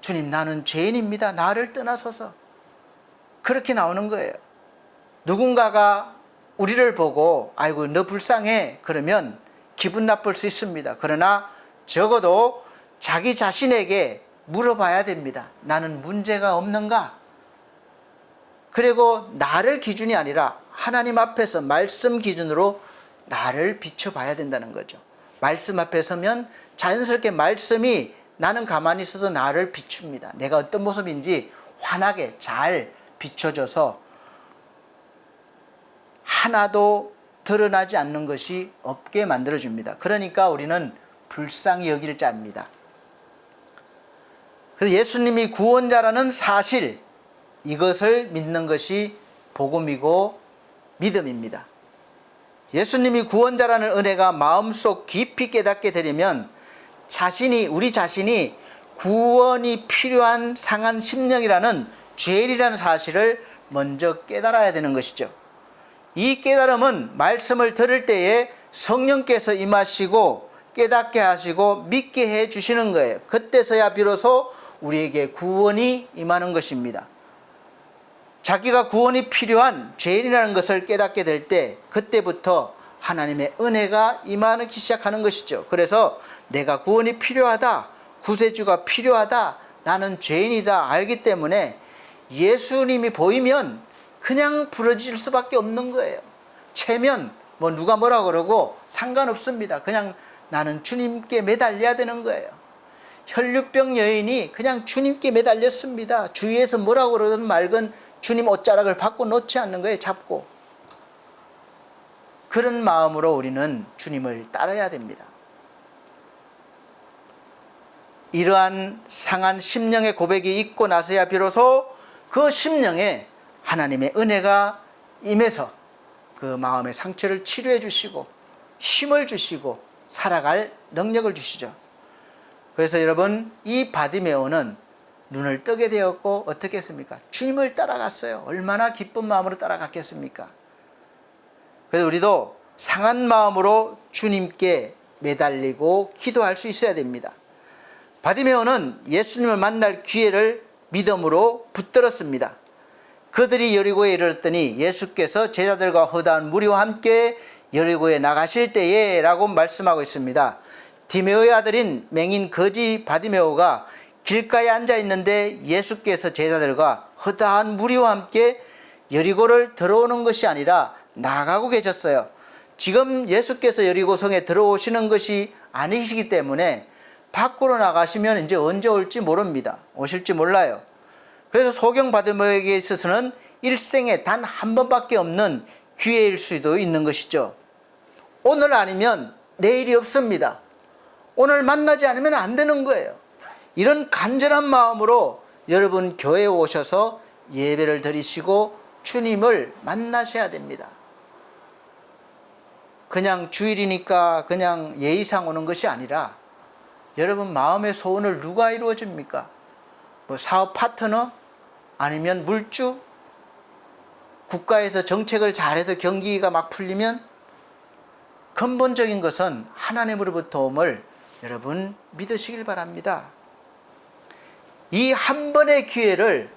주님, 나는 죄인입니다, 나를 떠나소서. 그렇게 나오는 거예요. 누군가가 우리를 보고 아이고 너 불쌍해 그러면 기분 나쁠 수 있습니다. 그러나 적어도 자기 자신에게 물어봐야 됩니다. 나는 문제가 없는가? 그리고 나를 기준이 아니라 하나님 앞에서 말씀 기준으로 나를 비춰봐야 된다는 거죠. 말씀 앞에 서면 자연스럽게 말씀이 나는 가만히 있어도 나를 비춥니다. 내가 어떤 모습인지 환하게 잘 비춰줘서 하나도 드러나지 않는 것이 없게 만들어줍니다. 그러니까 우리는 불쌍히 여길 자입니다. 그래서 예수님이 구원자라는 사실, 이것을 믿는 것이 복음이고 믿음입니다. 예수님이 구원자라는 은혜가 마음속 깊이 깨닫게 되려면 우리 자신이 구원이 필요한 상한 심령이라는 죄인이라는 사실을 먼저 깨달아야 되는 것이죠. 이 깨달음은 말씀을 들을 때에 성령께서 임하시고 깨닫게 하시고 믿게 해 주시는 거예요. 그때서야 비로소 우리에게 구원이 임하는 것입니다. 자기가 구원이 필요한 죄인이라는 것을 깨닫게 될 때 그때부터 하나님의 은혜가 임하기 시작하는 것이죠. 그래서 내가 구원이 필요하다, 구세주가 필요하다, 나는 죄인이다 알기 때문에 예수님이 보이면 그냥 부러질 수밖에 없는 거예요. 체면 뭐 누가 뭐라 그러고 상관없습니다. 그냥 나는 주님께 매달려야 되는 거예요. 혈류병 여인이 그냥 주님께 매달렸습니다. 주위에서 뭐라고 그러든 말건 주님 옷자락을 받고 놓지 않는 거예요. 잡고. 그런 마음으로 우리는 주님을 따라야 됩니다. 이러한 상한 심령의 고백이 있고 나서야 비로소 그 심령에 하나님의 은혜가 임해서 그 마음의 상처를 치료해 주시고 힘을 주시고 살아갈 능력을 주시죠. 그래서 여러분, 이 바디메오는 눈을 뜨게 되었고 어떻게 했습니까? 주님을 따라갔어요. 얼마나 기쁜 마음으로 따라갔겠습니까? 그래서 우리도 상한 마음으로 주님께 매달리고 기도할 수 있어야 됩니다. 바디메오는 예수님을 만날 기회를 믿음으로 붙들었습니다. 그들이 여리고에 이르렀더니 예수께서 제자들과 허다한 무리와 함께 여리고에 나가실 때에 라고 말씀하고 있습니다. 디메오의 아들인 맹인 거지 바디메오가 길가에 앉아 있는데 예수께서 제자들과 허다한 무리와 함께 여리고를 들어오는 것이 아니라 나가고 계셨어요. 지금 예수께서 여리고성에 들어오시는 것이 아니시기 때문에 밖으로 나가시면 이제 언제 올지 모릅니다. 오실지 몰라요. 그래서 소경 바디메오에게 있어서는 일생에 단 한 번밖에 없는 기회일 수도 있는 것이죠. 오늘 아니면 내일이 없습니다. 오늘 만나지 않으면 안 되는 거예요. 이런 간절한 마음으로 여러분 교회에 오셔서 예배를 드리시고 주님을 만나셔야 됩니다. 그냥 주일이니까 그냥 예의상 오는 것이 아니라 여러분 마음의 소원을 누가 이루어 줍니까? 뭐 사업 파트너? 아니면 물주? 국가에서 정책을 잘해서 경기가 막 풀리면? 근본적인 것은 하나님으로부터 옴을 여러분 믿으시길 바랍니다. 이 한 번의 기회를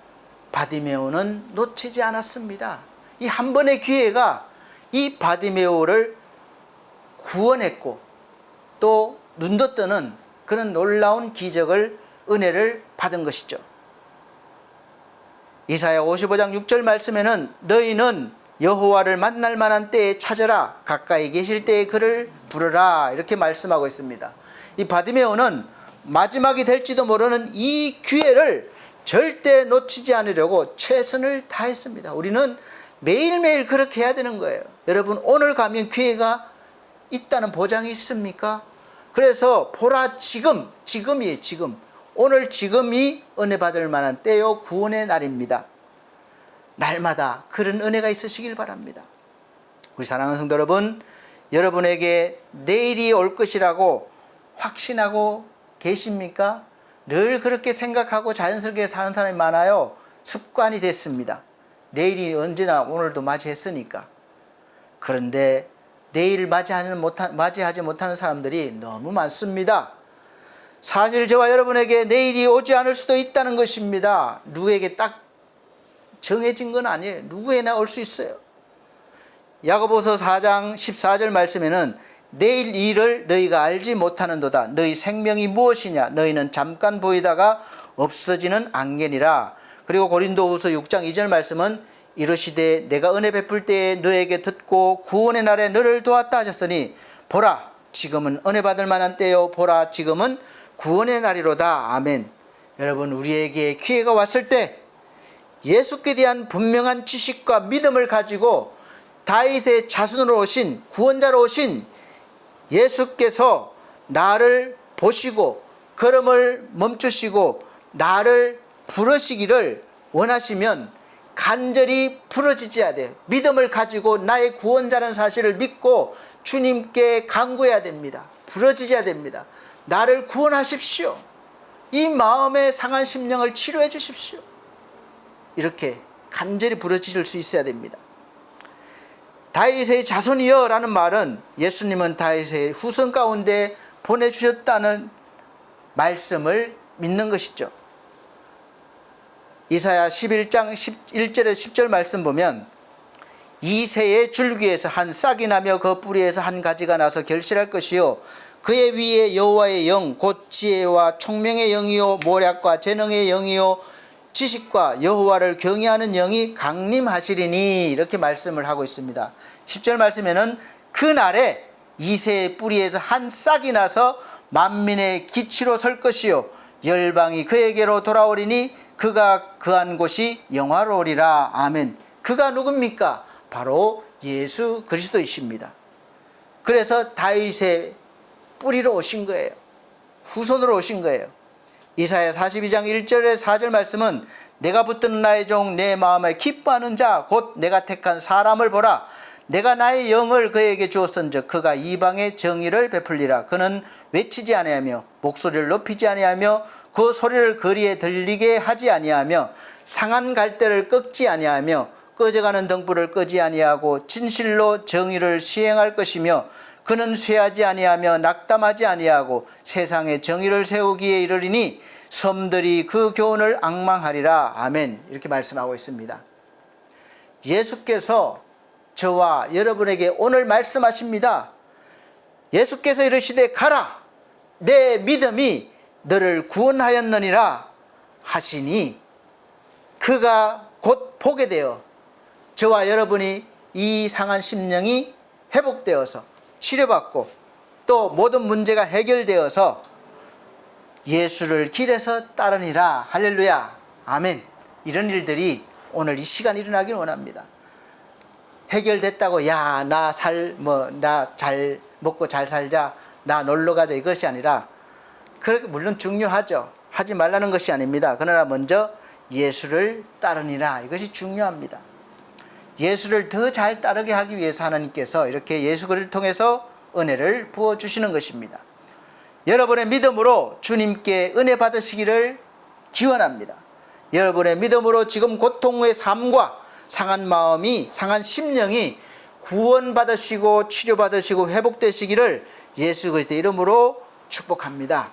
바디메오는 놓치지 않았습니다. 이 한 번의 기회가 이 바디메오를 구원했고 또 눈도 뜨는 그런 놀라운 기적을, 은혜를 받은 것이죠. 이사야 55장 6절 말씀에는 너희는 여호와를 만날 만한 때에 찾아라, 가까이 계실 때에 그를 부르라, 이렇게 말씀하고 있습니다. 이 바디메오는 마지막이 될지도 모르는 이 기회를 절대 놓치지 않으려고 최선을 다했습니다. 우리는 매일매일 그렇게 해야 되는 거예요. 여러분, 오늘 가면 기회가 있다는 보장이 있습니까? 그래서 보라, 지금이에요. 지금. 오늘 지금이 은혜 받을 만한 때요, 구원의 날입니다. 날마다 그런 은혜가 있으시길 바랍니다. 우리 사랑하는 성도 여러분, 여러분에게 내일이 올 것이라고 확신하고 계십니까? 늘 그렇게 생각하고 자연스럽게 사는 사람이 많아요. 습관이 됐습니다. 내일이 언제나 오늘도 맞이했으니까. 그런데 내일 맞이하지 못하는 사람들이 너무 많습니다. 사실 저와 여러분에게 내일이 오지 않을 수도 있다는 것입니다. 누구에게 딱 정해진 건 아니에요. 누구에나 올 수 있어요. 야고보서 4장 14절 말씀에는 내일 일을 너희가 알지 못하는도다. 너희 생명이 무엇이냐? 너희는 잠깐 보이다가 없어지는 안개니라. 그리고 고린도후서 6장 2절 말씀은 이르시되 내가 은혜 베풀 때에 너에게 듣고 구원의 날에 너를 도왔다 하셨으니 보라 지금은 은혜 받을 만한 때요 보라 지금은 구원의 날이로다. 아멘. 여러분, 우리에게 기회가 왔을 때 예수께 대한 분명한 지식과 믿음을 가지고 다윗의 자손으로 오신 구원자로 오신 예수께서 나를 보시고 걸음을 멈추시고 나를 부르시기를 원하시면 간절히 부르짖어야 돼요. 믿음을 가지고 나의 구원자라는 사실을 믿고 주님께 간구해야 됩니다. 부르짖어야 됩니다. 나를 구원하십시오. 이 마음의 상한 심령을 치료해 주십시오. 이렇게 간절히 부르짖을 수 있어야 됩니다. 다윗의 자손이여 라는 말은 예수님은 다윗의 후손 가운데 보내주셨다는 말씀을 믿는 것이죠. 이사야 11장 1절에 10절 말씀 보면 이새의 줄기에서 한 싹이 나며 그 뿌리에서 한 가지가 나서 결실할 것이요 그의 위에 여호와의 영 곧 지혜와 총명의 영이요 모략과 재능의 영이요 지식과 여호와를 경외하는 영이 강림하시리니 이렇게 말씀을 하고 있습니다. 10절 말씀에는 그날에 이새의 뿌리에서 한 싹이 나서 만민의 기치로 설 것이요 열방이 그에게로 돌아오리니 그가 거한 곳이 영화로우리라. 아멘. 그가 누굽니까? 바로 예수 그리스도이십니다. 그래서 다윗의 뿌리로 오신 거예요. 후손으로 오신 거예요. 이사야 42장 1절에 4절 말씀은 내가 붙드는 나의 종 내 마음에 기뻐하는 자 곧 내가 택한 사람을 보라. 내가 나의 영을 그에게 주었은즉 그가 이방의 정의를 베풀리라. 그는 외치지 아니하며 목소리를 높이지 아니하며 그 소리를 거리에 들리게 하지 아니하며 상한 갈대를 꺾지 아니하며 꺼져가는 등불을 끄지 아니하고 진실로 정의를 시행할 것이며 그는 쇠하지 아니하며 낙담하지 아니하고 세상에 정의를 세우기에 이르리니 섬들이 그 교훈을 앙망하리라. 아멘. 이렇게 말씀하고 있습니다. 예수께서 저와 여러분에게 오늘 말씀하십니다. 예수께서 이르시되 가라 내 믿음이 너를 구원하였느니라 하시니 그가 곧 보게 되어 저와 여러분이 이 상한 심령이 회복되어서 치료받고 또 모든 문제가 해결되어서 예수를 길에서 따르니라. 할렐루야. 아멘. 이런 일들이 오늘 이 시간 일어나길 원합니다. 해결됐다고 나 잘 먹고 잘 살자, 나 놀러 가자 이것이 아니라 그렇게 물론 중요하죠. 하지 말라는 것이 아닙니다. 그러나 먼저 예수를 따르니라. 이것이 중요합니다. 예수를 더 잘 따르게 하기 위해서 하나님께서 이렇게 예수 그리스도를 통해서 은혜를 부어주시는 것입니다. 여러분의 믿음으로 주님께 은혜 받으시기를 기원합니다. 여러분의 믿음으로 지금 고통의 삶과 상한 마음이, 상한 심령이 구원받으시고 치료받으시고 회복되시기를 예수 그리스도의 이름으로 축복합니다.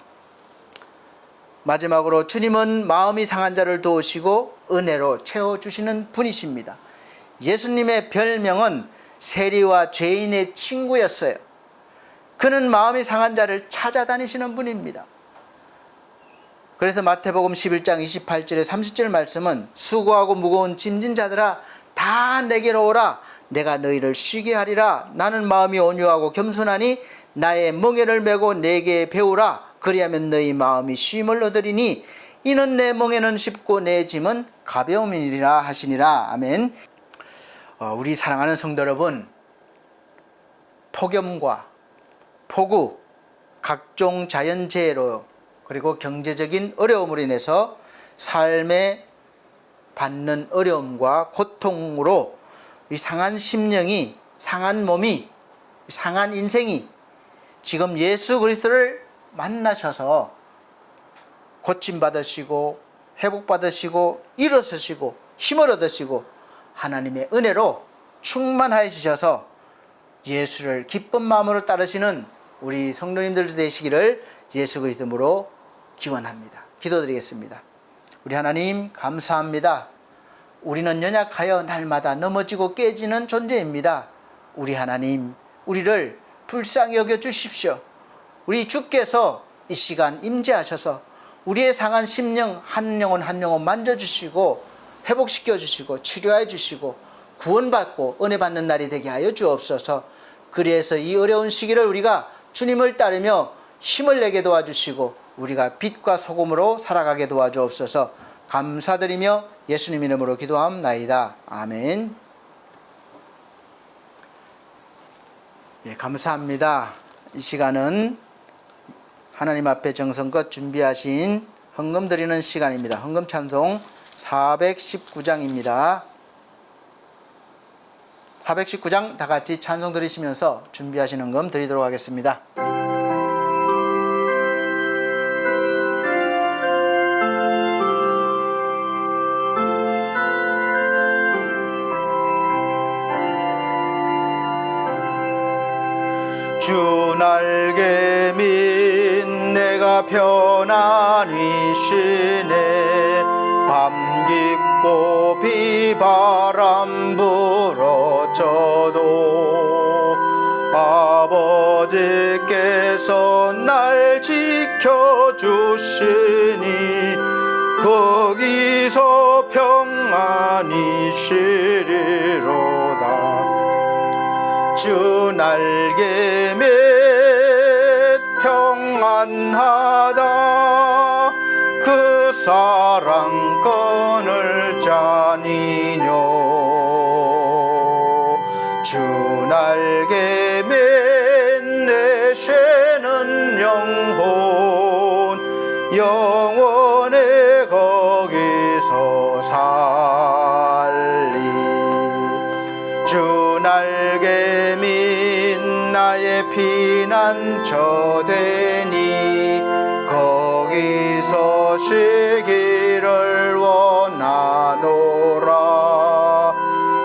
마지막으로 주님은 마음이 상한 자를 도우시고 은혜로 채워주시는 분이십니다. 예수님의 별명은 세리와 죄인의 친구였어요. 그는 마음이 상한 자를 찾아다니시는 분입니다. 그래서 마태복음 11장 28절에 30절 말씀은 수고하고 무거운 짐진 자들아 다 내게로 오라. 내가 너희를 쉬게 하리라. 나는 마음이 온유하고 겸손하니 나의 멍에를 메고 내게 배우라. 그리하면 너희 마음이 쉼을 얻으리니 이는 내 멍에는 쉽고 내 짐은 가벼움이니라 하시니라. 아멘. 우리 사랑하는 성도 여러분, 폭염과 폭우, 각종 자연재해로 그리고 경제적인 어려움으로 인해서 삶에 받는 어려움과 고통으로 이 상한 심령이, 상한 몸이, 상한 인생이 지금 예수 그리스도를 만나셔서 고침받으시고 회복받으시고 일어서시고 힘을 얻으시고 하나님의 은혜로 충만하여 주셔서 예수를 기쁜 마음으로 따르시는 우리 성도님들 되시기를 예수 그리스도 이름으로 기원합니다. 기도드리겠습니다. 우리 하나님 감사합니다. 우리는 연약하여 날마다 넘어지고 깨지는 존재입니다. 우리 하나님, 우리를 불쌍히 여겨 주십시오. 우리 주께서 이 시간 임재하셔서 우리의 상한 심령 한 영혼 한 영혼 만져주시고 회복시켜 주시고 치료해 주시고 구원받고 은혜 받는 날이 되게 하여 주옵소서. 그래서 이 어려운 시기를 우리가 주님을 따르며 힘을 내게 도와주시고 우리가 빛과 소금으로 살아가게 도와주옵소서. 감사드리며 예수님 이름으로 기도함나이다. 아멘. 예, 감사합니다. 이 시간은 하나님 앞에 정성껏 준비하신 헌금 드리는 시간입니다. 헌금 찬송 419장입니다. 419장 다 같이 찬송 드리시면서 준비하신 헌금 드리도록 하겠습니다. 주 날개 밑 내가 편안히 쉬네. 밤 깊고 비바람 불어쳐도 아버지께서 날 지켜주시니 거기서 평안히 쉬리로다. 주 날개 밑 평안하다. 그 사랑 끊을 자니뇨. 주 날개 밑 내쉬는 영혼 영원히 거기서 살리. 주 날개 밑 나의 피난처 되니 거기서 쉬기를 원하노라.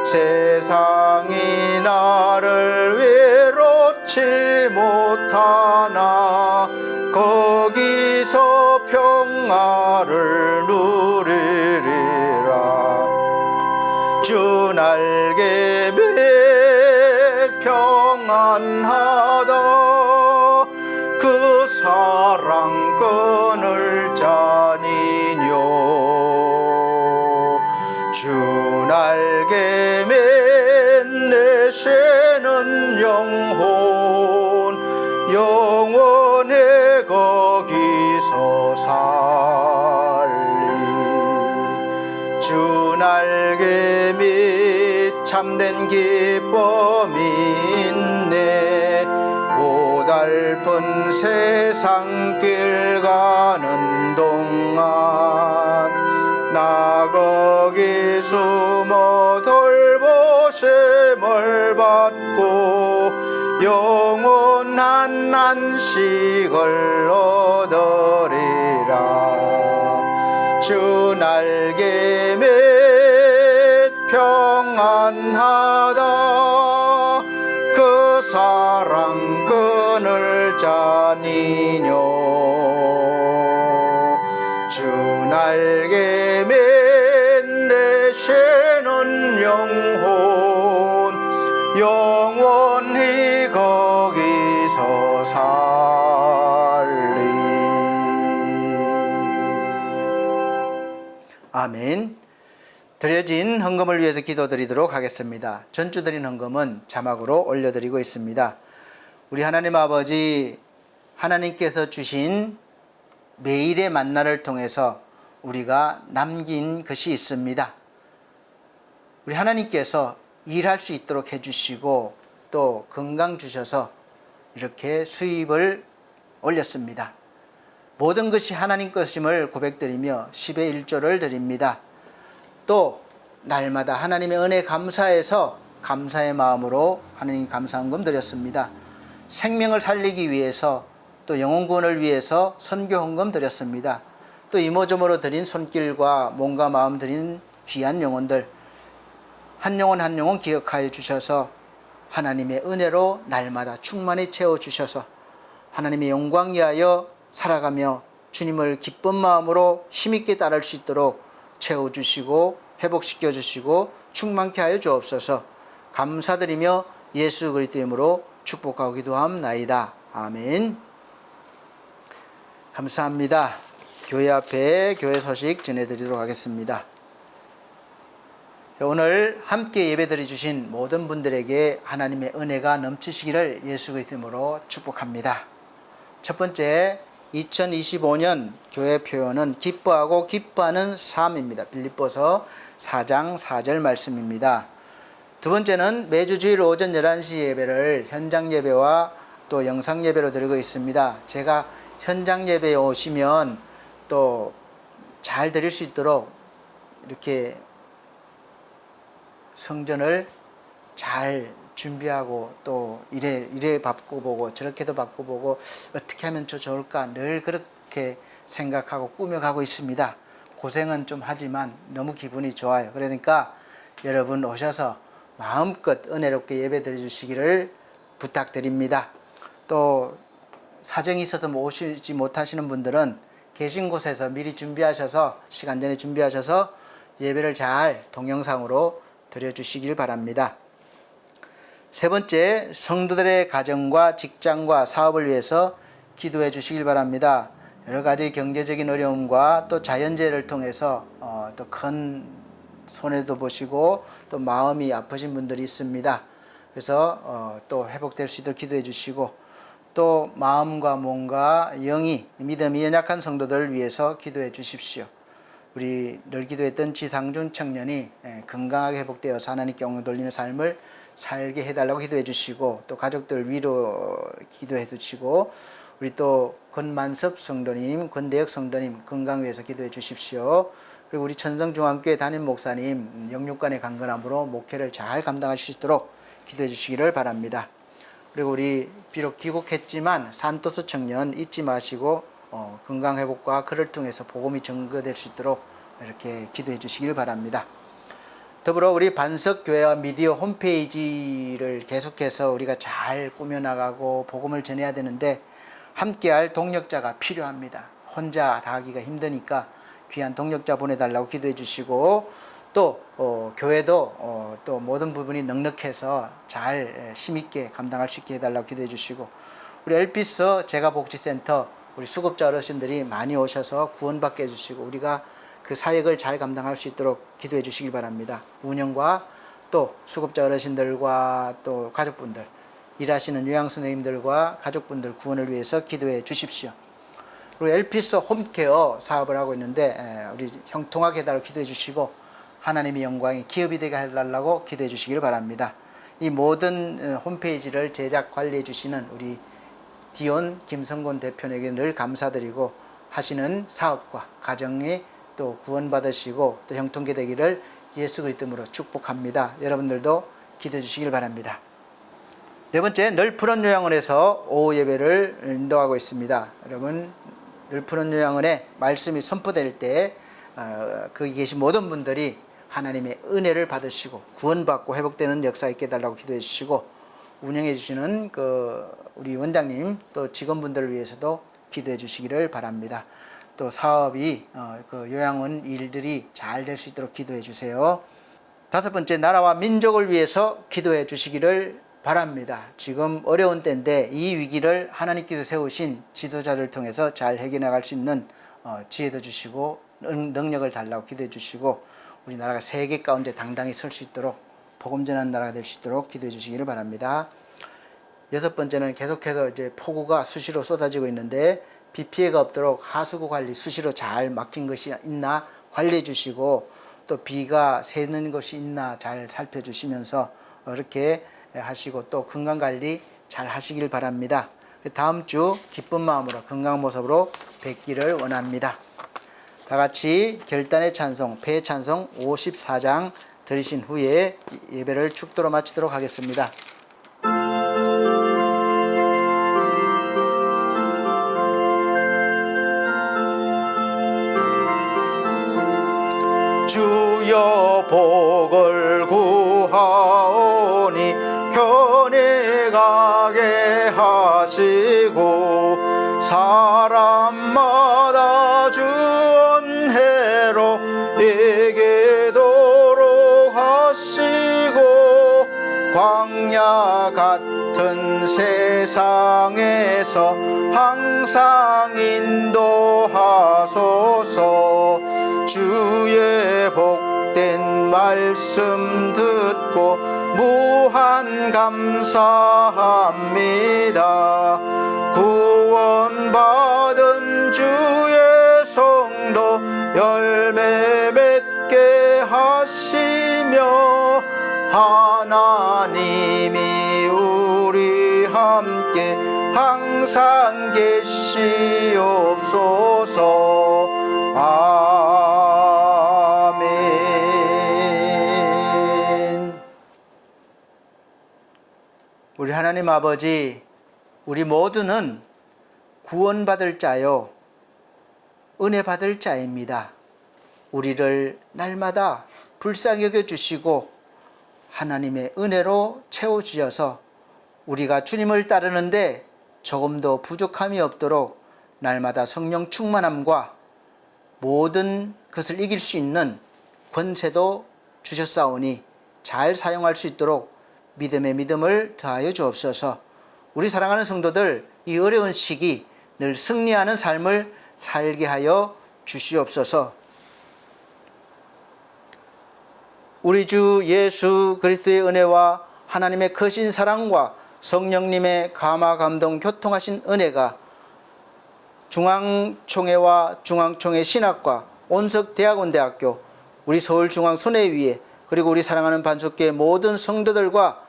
세상이 나를 외롭지 못하나 거기서 평화를 누리리라. 주 날개 밑 평안하다. 그 사랑 끊을 자니뇨. 주 날개 밑 내쉬는 영혼 영원히 거기서 살리. 주 날개 밑 참된 기쁨이 있네. 고달픈 세상 길 가는 동안 나 거기 숨어 돌보심을 받고 영원한 안식을 얻으리라. 주 날개 밑 평안하다. 그 사랑 끊을 자니뇨. 주 날개 밑 내쉬는 영혼 영원히 거기서 살리. 아멘. 드려진 헌금을 위해서 기도드리도록 하겠습니다. 전주 드린 헌금은 자막으로 올려드리고 있습니다. 우리 하나님 아버지, 하나님께서 주신 매일의 만나를 통해서 우리가 남긴 것이 있습니다. 우리 하나님께서 일할 수 있도록 해주시고 또 건강 주셔서 이렇게 수입을 올렸습니다. 모든 것이 하나님 것임을 고백드리며 10의 1조를 드립니다. 또 날마다 하나님의 은혜 감사해서 감사의 마음으로 하나님 감사헌금 드렸습니다. 생명을 살리기 위해서 또 영혼 구원을 위해서 선교 헌금 드렸습니다. 또 이모저모로 드린 손길과 몸과 마음 드린 귀한 영혼들 한 영혼 한 영혼 기억하여 주셔서 하나님의 은혜로 날마다 충만히 채워주셔서 하나님의 영광 위하여 살아가며 주님을 기쁜 마음으로 힘있게 따를 수 있도록 채워주시고 회복시켜 주시고 충만케 하여 주옵소서. 감사드리며 예수 그리스도 이름으로 축복하고 기도함나이다. 아멘. 감사합니다. 교회 앞에 교회 소식 전해드리도록 하겠습니다. 오늘 함께 예배드려 주신 모든 분들에게 하나님의 은혜가 넘치시기를 예수 그리스도 이름으로 축복합니다. 첫 번째 2025년 교회 표현은 기뻐하고 기뻐하는 삶입니다. 빌립보서 4장 4절 말씀입니다. 두 번째는 매주 주일 오전 11시 예배를 현장 예배와 또 영상 예배로 드리고 있습니다. 제가 현장 예배에 오시면 또 잘 드릴 수 있도록 이렇게 성전을 잘 준비하고 또 이래 바꿔보고 저렇게도 바꿔보고 어떻게 하면 더 좋을까 늘 그렇게 생각하고 꾸며가고 있습니다. 고생은 좀 하지만 너무 기분이 좋아요. 그러니까 여러분 오셔서 마음껏 은혜롭게 예배 드려 주시기를 부탁드립니다. 또 사정이 있어서 오시지 못하시는 분들은 계신 곳에서 미리 준비하셔서 시간 전에 준비하셔서 예배를 잘 동영상으로 드려주시길 바랍니다. 세 번째, 성도들의 가정과 직장과 사업을 위해서 기도해 주시길 바랍니다. 여러 가지 경제적인 어려움과 또 자연재해를 통해서 또 큰 손해도 보시고 또 마음이 아프신 분들이 있습니다. 그래서 또 회복될 수 있도록 기도해 주시고 또 마음과 몸과 영이 믿음이 연약한 성도들을 위해서 기도해 주십시오. 우리 늘 기도했던 지상준 청년이 건강하게 회복되어서 하나님께 영광 돌리는 삶을 살게 해달라고 기도해 주시고 또 가족들 위로 기도해 주시고 우리 또 권만섭 성도님, 권대혁 성도님 건강 위해서 기도해 주십시오. 그리고 우리 천성중앙교회 담임 목사님 영육간의 강건함으로 목회를 잘 감당하실 수 있도록 기도해 주시기를 바랍니다. 그리고 우리 비록 귀국했지만 산토스 청년 잊지 마시고 건강 회복과 그를 통해서 복음이 증거될 수 있도록 이렇게 기도해 주시길 바랍니다. 더불어 우리 반석교회와 미디어 홈페이지를 계속해서 우리가 잘 꾸며나가고 복음을 전해야 되는데 함께할 동력자가 필요합니다. 혼자 다 하기가 힘드니까 귀한 동력자 보내달라고 기도해 주시고 또 교회도 또 모든 부분이 넉넉해서 잘 힘있게 감당할 수 있게 해달라고 기도해 주시고 우리 엘피스 재가복지센터 우리 수급자 어르신들이 많이 오셔서 구원받게 해주시고 우리가 그 사역을 잘 감당할 수 있도록 기도해 주시기 바랍니다. 운영과 또 수급자 어르신들과 또 가족분들 일하시는 요양선생님들과 가족분들 구원을 위해서 기도해 주십시오. 그리고 엘피스 홈케어 사업을 하고 있는데 우리 형통하게 해달라고 기도해 주시고 하나님의 영광이 기업이 되게 해달라고 기도해 주시기를 바랍니다. 이 모든 홈페이지를 제작 관리해 주시는 우리 디온 김성곤 대표에게 늘 감사드리고 하시는 사업과 가정에 또 구원받으시고 또 형통케 되기를 예수 그리스도로 축복합니다. 여러분들도 기도해 주시길 바랍니다. 네 번째, 늘 푸른 요양원에서 오후 예배를 인도하고 있습니다. 여러분 늘 푸른 요양원에 말씀이 선포될 때 거기 계신 모든 분들이 하나님의 은혜를 받으시고 구원받고 회복되는 역사 있게 해달라고 기도해 주시고 운영해 주시는 우리 원장님 또 직원분들을 위해서도 기도해 주시기를 바랍니다. 또 사업이 요양원 일들이 잘 될 수 있도록 기도해 주세요. 다섯 번째, 나라와 민족을 위해서 기도해 주시기를 바랍니다. 지금 어려운 때인데 이 위기를 하나님께서 세우신 지도자를 통해서 잘 해결나갈 수 있는 지혜도 주시고 능력을 달라고 기도해 주시고 우리나라가 세계 가운데 당당히 설 수 있도록 복음 전하는 나라가 될 수 있도록 기도해 주시기를 바랍니다. 여섯 번째는 계속해서 이제 폭우가 수시로 쏟아지고 있는데 비 피해가 없도록 하수구 관리 수시로 잘 막힌 것이 있나 관리해 주시고, 또 비가 새는 것이 있나 잘 살펴주시면서 이렇게 하시고, 또 건강관리 잘 하시길 바랍니다. 다음 주 기쁜 마음으로 건강한 모습으로 뵙기를 원합니다. 다 같이 결단의 찬송, 패의 찬송 54장 들으신 후에 예배를 축도로 마치도록 하겠습니다. 주여 복을 구하오니 편해가게 하시고, 사람마다 주 은혜로 이기도록 하시고, 광야 같은 세상에서 항상 인도하소서. 주의 복된 말씀 듣고 무한 감사합니다. 구원받은 주의 성도 열매 맺게 하시며, 하나님이 우리 함께 항상 계시옵소서. 아멘. 우리 하나님 아버지, 우리 모두는 구원받을 자요 은혜 받을 자입니다. 우리를 날마다 불쌍히 여겨주시고 하나님의 은혜로 채워주셔서 우리가 주님을 따르는데 조금도 부족함이 없도록 날마다 성령 충만함과 모든 것을 이길 수 있는 권세도 주셨사오니 잘 사용할 수 있도록 믿음의 믿음을 더하여 주옵소서. 우리 사랑하는 성도들, 이 어려운 시기 늘 승리하는 삶을 살게 하여 주시옵소서. 우리 주 예수 그리스도의 은혜와 하나님의 크신 사랑과 성령님의 감화 감동 교통하신 은혜가 중앙총회와 중앙총회 신학과 온석대학원대학교, 우리 서울중앙손해위에, 그리고 우리 사랑하는 반석교회 모든 성도들과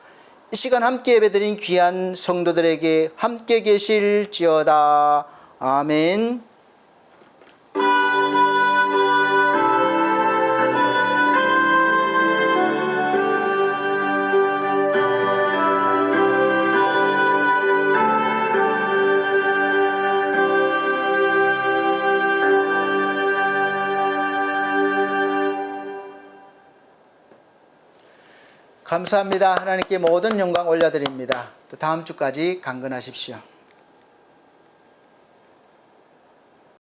이 시간 함께 예배드린 귀한 성도들에게 함께 계실지어다. 아멘. 감사합니다. 하나님께 모든 영광 올려드립니다. 또 다음 주까지 강건하십시오.